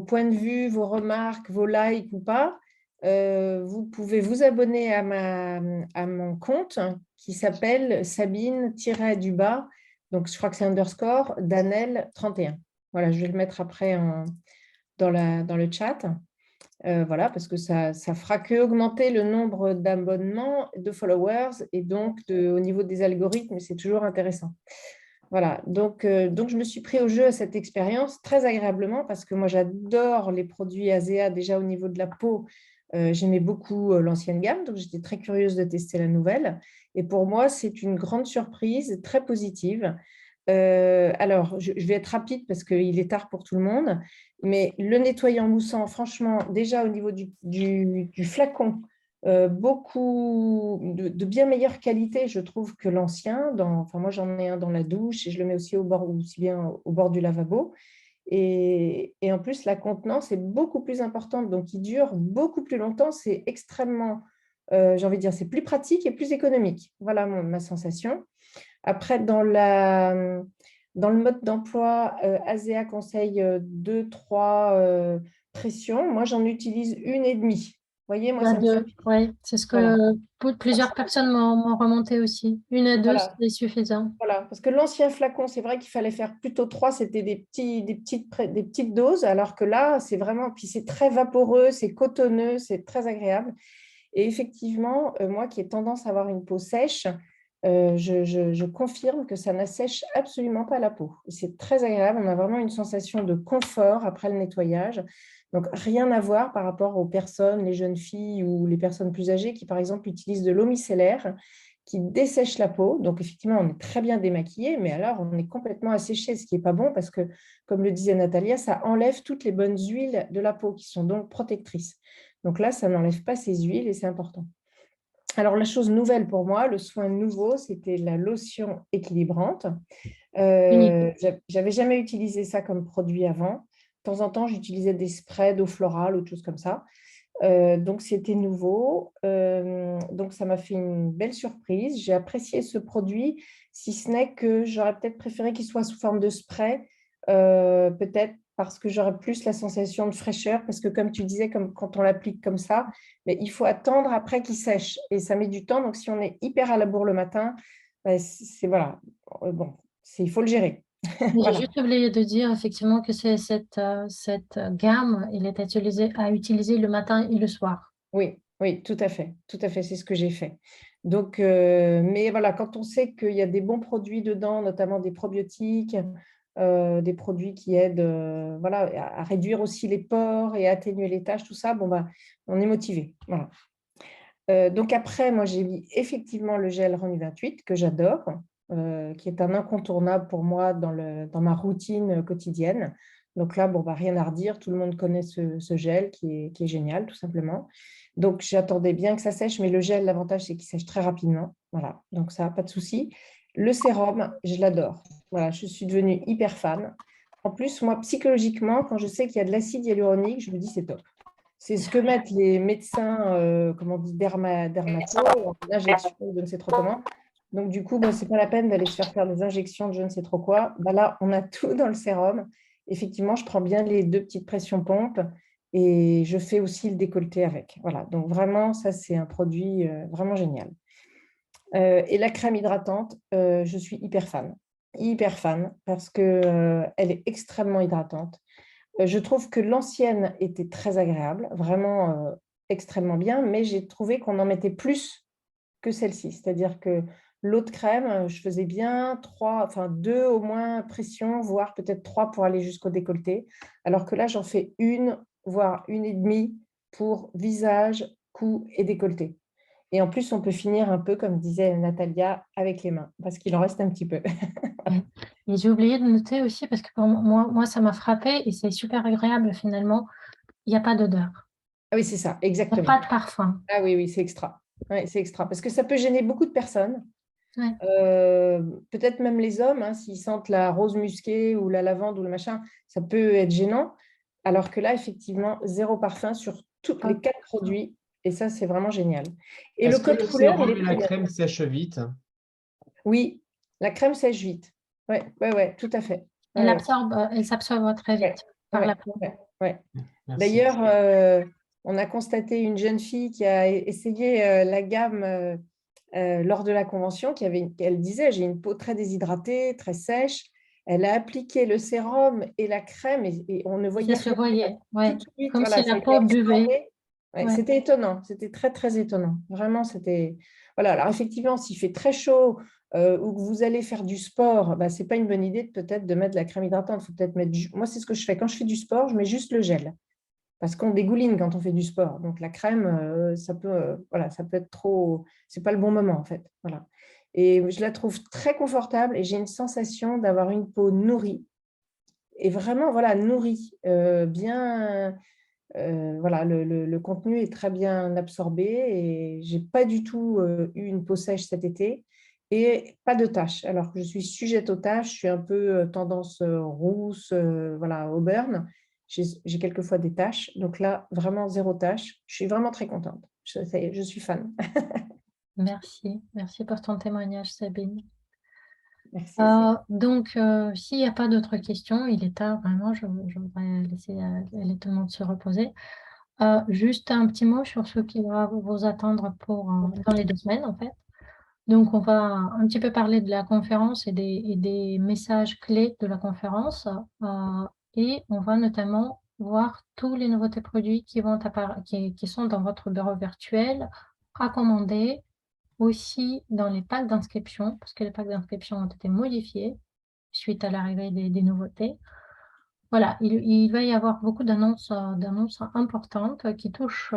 points de vue, vos remarques, vos likes ou pas, vous pouvez vous abonner à mon compte qui s'appelle Sabine-du-bas. Donc, je crois que c'est underscore Danel 31. Voilà, je vais le mettre après dans le chat. Voilà, parce que ça fera que augmenter le nombre d'abonnements, de followers et donc au niveau des algorithmes, c'est toujours intéressant. Voilà, donc je me suis pris au jeu à cette expérience très agréablement parce que moi j'adore les produits ASEA déjà au niveau de la peau. J'aimais beaucoup l'ancienne gamme, donc j'étais très curieuse de tester la nouvelle. Et pour moi, c'est une grande surprise, très positive. Alors, je vais être rapide parce qu'il est tard pour tout le monde, mais le nettoyant moussant, franchement, déjà au niveau du flacon, beaucoup de bien meilleure qualité, je trouve, que l'ancien. Enfin, moi, j'en ai un dans la douche et je le mets aussi aussi bien au bord du lavabo. Et en plus, la contenance est beaucoup plus importante, donc il dure beaucoup plus longtemps. C'est extrêmement, j'ai envie de dire, c'est plus pratique et plus économique. Voilà ma sensation. Après, dans le mode d'emploi, ASEA conseille 2-3 pressions. Moi, j'en utilise 1,5. Vous voyez, moi,
À
ça me
deux,
suffit.
oui, c'est ce
Voilà.
que plusieurs personnes m'ont remonté aussi. 1 à 2,
Voilà.
c'est suffisant.
Voilà, parce que l'ancien flacon, c'est vrai qu'il fallait faire plutôt 3, c'était des petites doses, alors que là, c'est vraiment, puis c'est très vaporeux, c'est cotonneux, c'est très agréable. Et effectivement, moi qui ai tendance à avoir une peau sèche, je confirme que ça n'assèche absolument pas la peau. C'est très agréable, on a vraiment une sensation de confort après le nettoyage. Donc, rien à voir par rapport aux personnes, les jeunes filles ou les personnes plus âgées qui, par exemple, utilisent de l'eau micellaire qui dessèche la peau. Donc, effectivement, on est très bien démaquillé, mais alors on est complètement asséché, ce qui n'est pas bon parce que, comme le disait Natalia, ça enlève toutes les bonnes huiles de la peau qui sont donc protectrices. Donc là, ça n'enlève pas ces huiles et c'est important. Alors, la chose nouvelle pour moi, le soin nouveau, c'était la lotion équilibrante. J'avais jamais utilisé ça comme produit avant. De temps en temps, j'utilisais des sprays d'eau florale, autre chose comme ça. Donc, c'était nouveau. Donc, ça m'a fait une belle surprise. J'ai apprécié ce produit, si ce n'est que j'aurais peut-être préféré qu'il soit sous forme de spray, peut-être parce que j'aurais plus la sensation de fraîcheur, parce que comme tu disais, comme quand on l'applique comme ça, mais il faut attendre après qu'il sèche et ça met du temps. Donc, si on est hyper à la bourre le matin, voilà. Bon, il faut le gérer.
J'ai
Voilà.
juste oublié de dire effectivement que c'est cette gamme, elle est à utiliser le matin et le soir.
Oui, oui, tout à fait, c'est ce que j'ai fait. Donc, mais voilà, quand on sait qu'il y a des bons produits dedans, notamment des probiotiques, des produits qui aident voilà, à réduire aussi les pores et à atténuer les taches, tout ça, bon, bah, on est motivé. Voilà. Donc après, moi, j'ai mis effectivement le gel Renu 28 que j'adore, qui est un incontournable pour moi dans ma routine quotidienne. Donc là, bon, bah, rien à redire, tout le monde connaît ce gel qui est génial, tout simplement. Donc, j'attendais bien que ça sèche, mais le gel, l'avantage, c'est qu'il sèche très rapidement. Voilà, donc ça, pas de souci. Le sérum, je l'adore. Voilà, je suis devenue hyper fan. En plus, moi, psychologiquement, quand je sais qu'il y a de l'acide hyaluronique, je me dis c'est top. C'est ce que mettent les médecins, comme on dit, dermato, en injection, je ne sais trop comment. Donc, du coup, ce n'est pas la peine d'aller se faire des injections de je ne sais trop quoi. Bah, là, on a tout dans le sérum. Effectivement, je prends bien les 2 petites pressions pompes et je fais aussi le décolleté avec. Voilà, donc vraiment, ça, c'est un produit vraiment génial. Et la crème hydratante, je suis hyper fan, parce qu'elle est extrêmement hydratante. Je trouve que l'ancienne était très agréable, vraiment extrêmement bien, mais j'ai trouvé qu'on en mettait plus que celle-ci. C'est-à-dire que l'autre crème, je faisais bien 2 au moins pressions, voire peut-être 3 pour aller jusqu'au décolleté. Alors que là, j'en fais 1, voire 1,5 pour visage, cou et décolleté. Et en plus, on peut finir un peu, comme disait Natalia, avec les mains, parce qu'il en reste un petit peu.
Et j'ai oublié de noter aussi, parce que pour moi, ça m'a frappé et c'est super agréable finalement, il n'y a pas d'odeur.
Ah oui, c'est ça,
Il n'y a
exactement.
pas de parfum.
Ah oui, c'est extra. Ouais, c'est extra, parce que ça peut gêner beaucoup de personnes.
Ouais.
Peut-être même les hommes, hein, s'ils sentent la rose musquée ou la lavande ou le machin, ça peut être gênant. Alors que là, effectivement, 0 parfum sur tous les 4 produits. Et ça, c'est vraiment génial. Et le
Est-ce que
code
le
couleur,
sérum
il
et
est
la
très bien.
crème sèchent vite?
Oui, la crème sèche vite. Ouais, tout à fait. Ouais,
Elle s'absorbe très
ouais.
vite par la peau.
Ouais.
Merci.
D'ailleurs, on a constaté une jeune fille qui a essayé la gamme lors de la convention, elle disait, j'ai une peau très déshydratée, très sèche. Elle a appliqué le sérum et la crème et on ne voyait
Ça se
rien.
voyait, ouais.
Tout de suite,
Comme
voilà,
si
ça
la
a été
peau buvait.
absorbé. Ouais,
Ouais.
C'était étonnant, c'était très, très étonnant. Vraiment, c'était… Voilà, alors effectivement, s'il fait très chaud ou que vous allez faire du sport, bah, ce n'est pas une bonne idée peut-être de mettre de la crème hydratante. Faut peut-être mettre Moi, c'est ce que je fais. Quand je fais du sport, je mets juste le gel. Parce qu'on dégouline quand on fait du sport. Donc, la crème, ça peut être trop… Ce n'est pas le bon moment, en fait. Voilà. Et je la trouve très confortable et j'ai une sensation d'avoir une peau nourrie. Et vraiment, voilà, nourrie, bien... voilà, le contenu est très bien absorbé et j'ai pas du tout eu une peau sèche cet été et pas de taches. Alors que je suis sujette aux taches, je suis un peu tendance rousse, voilà, au burn. J'ai quelquefois des taches, donc là, vraiment zéro tache. Je suis vraiment très contente. Ça y est, je suis fan.
Merci. Merci pour ton témoignage, Sabine.
Merci.
Donc, s'il n'y a pas d'autres questions, il est tard, vraiment, je voudrais laisser tout le monde se reposer. Juste un petit mot sur ce qui va vous attendre dans les 2 semaines, en fait. Donc, on va un petit peu parler de la conférence et des messages clés de la conférence. Et on va notamment voir tous les nouveautés produits qui sont dans votre bureau virtuel, à commander, aussi dans les packs d'inscription, parce que les packs d'inscription ont été modifiés suite à l'arrivée des nouveautés. Voilà, il va y avoir beaucoup d'annonces importantes qui touchent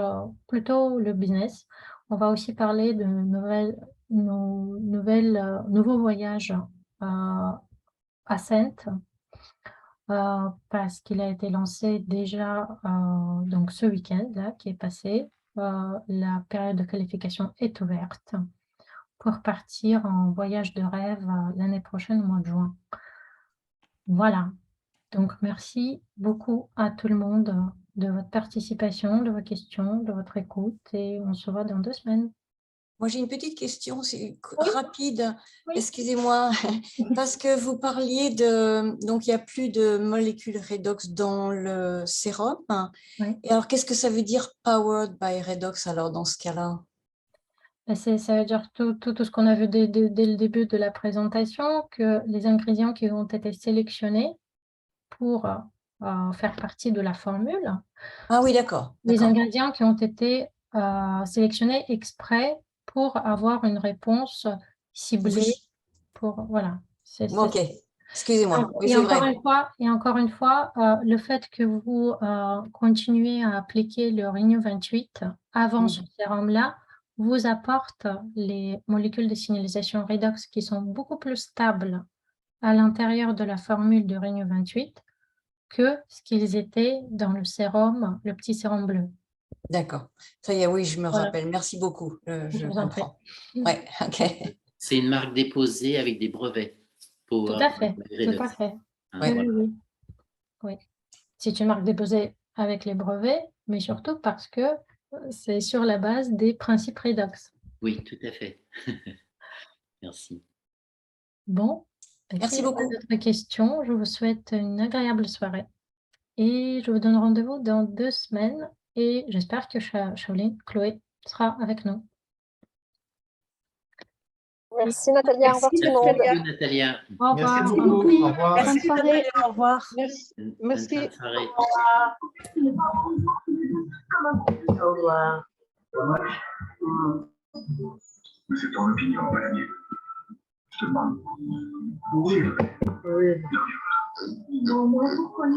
plutôt le business. On va aussi parler de nouveaux voyages à Ascent, parce qu'il a été lancé déjà donc ce week-end là qui est passé. La période de qualification est ouverte pour partir en voyage de rêve l'année prochaine au mois de juin. Voilà. Donc, merci beaucoup à tout le monde de votre participation, de vos questions, de votre écoute et on se voit dans 2 semaines.
Moi, j'ai une petite question, c'est
Oui.
rapide,
Oui.
excusez-moi, parce que vous parliez donc il n'y a plus de molécules redox dans le sérum.
Oui.
Et alors, qu'est-ce que ça veut dire powered by redox alors dans ce cas-là?
Ça veut dire tout ce qu'on a vu dès le début de la présentation, que les ingrédients qui ont été sélectionnés pour faire partie de la formule.
Ah oui, d'accord.
Les ingrédients qui ont été sélectionnés exprès pour avoir une réponse ciblée. Voilà.
Ok, excusez-moi. Oui,
Et
c'est vrai.
encore une fois, le fait que vous continuez à appliquer le Renew 28 avant ce sérum-là vous apporte les molécules de signalisation redox qui sont beaucoup plus stables à l'intérieur de la formule de Renew 28 que ce qu'ils étaient dans le sérum, le petit sérum bleu.
D'accord. Ça y est, oui, je me
Voilà.
rappelle. Merci beaucoup. Je
vous en prie.
comprends. Ouais, ok.
C'est une marque déposée avec des brevets.
Tout à fait. Tout à fait.
Ouais.
Oui. C'est une marque déposée avec les brevets, mais surtout parce que c'est sur la base des principes redox.
Oui, tout à fait. Merci.
Bon,
merci
s'il n'y a
beaucoup.
pas d'autres questions, je vous souhaite une agréable soirée et je vous donne rendez-vous dans 2 semaines et j'espère que Shaolin, Chloé, sera avec nous.
Merci Natalia, au revoir tout le monde.
Merci Natalia.
Au revoir.
Merci beaucoup. Au revoir.
Merci Natalia, au revoir.
Merci.
Bonne fin de soirée.
Au revoir.
C'est ton opinion, pas la mienne. Je te demande.
Oui. Non, moi, pourquoi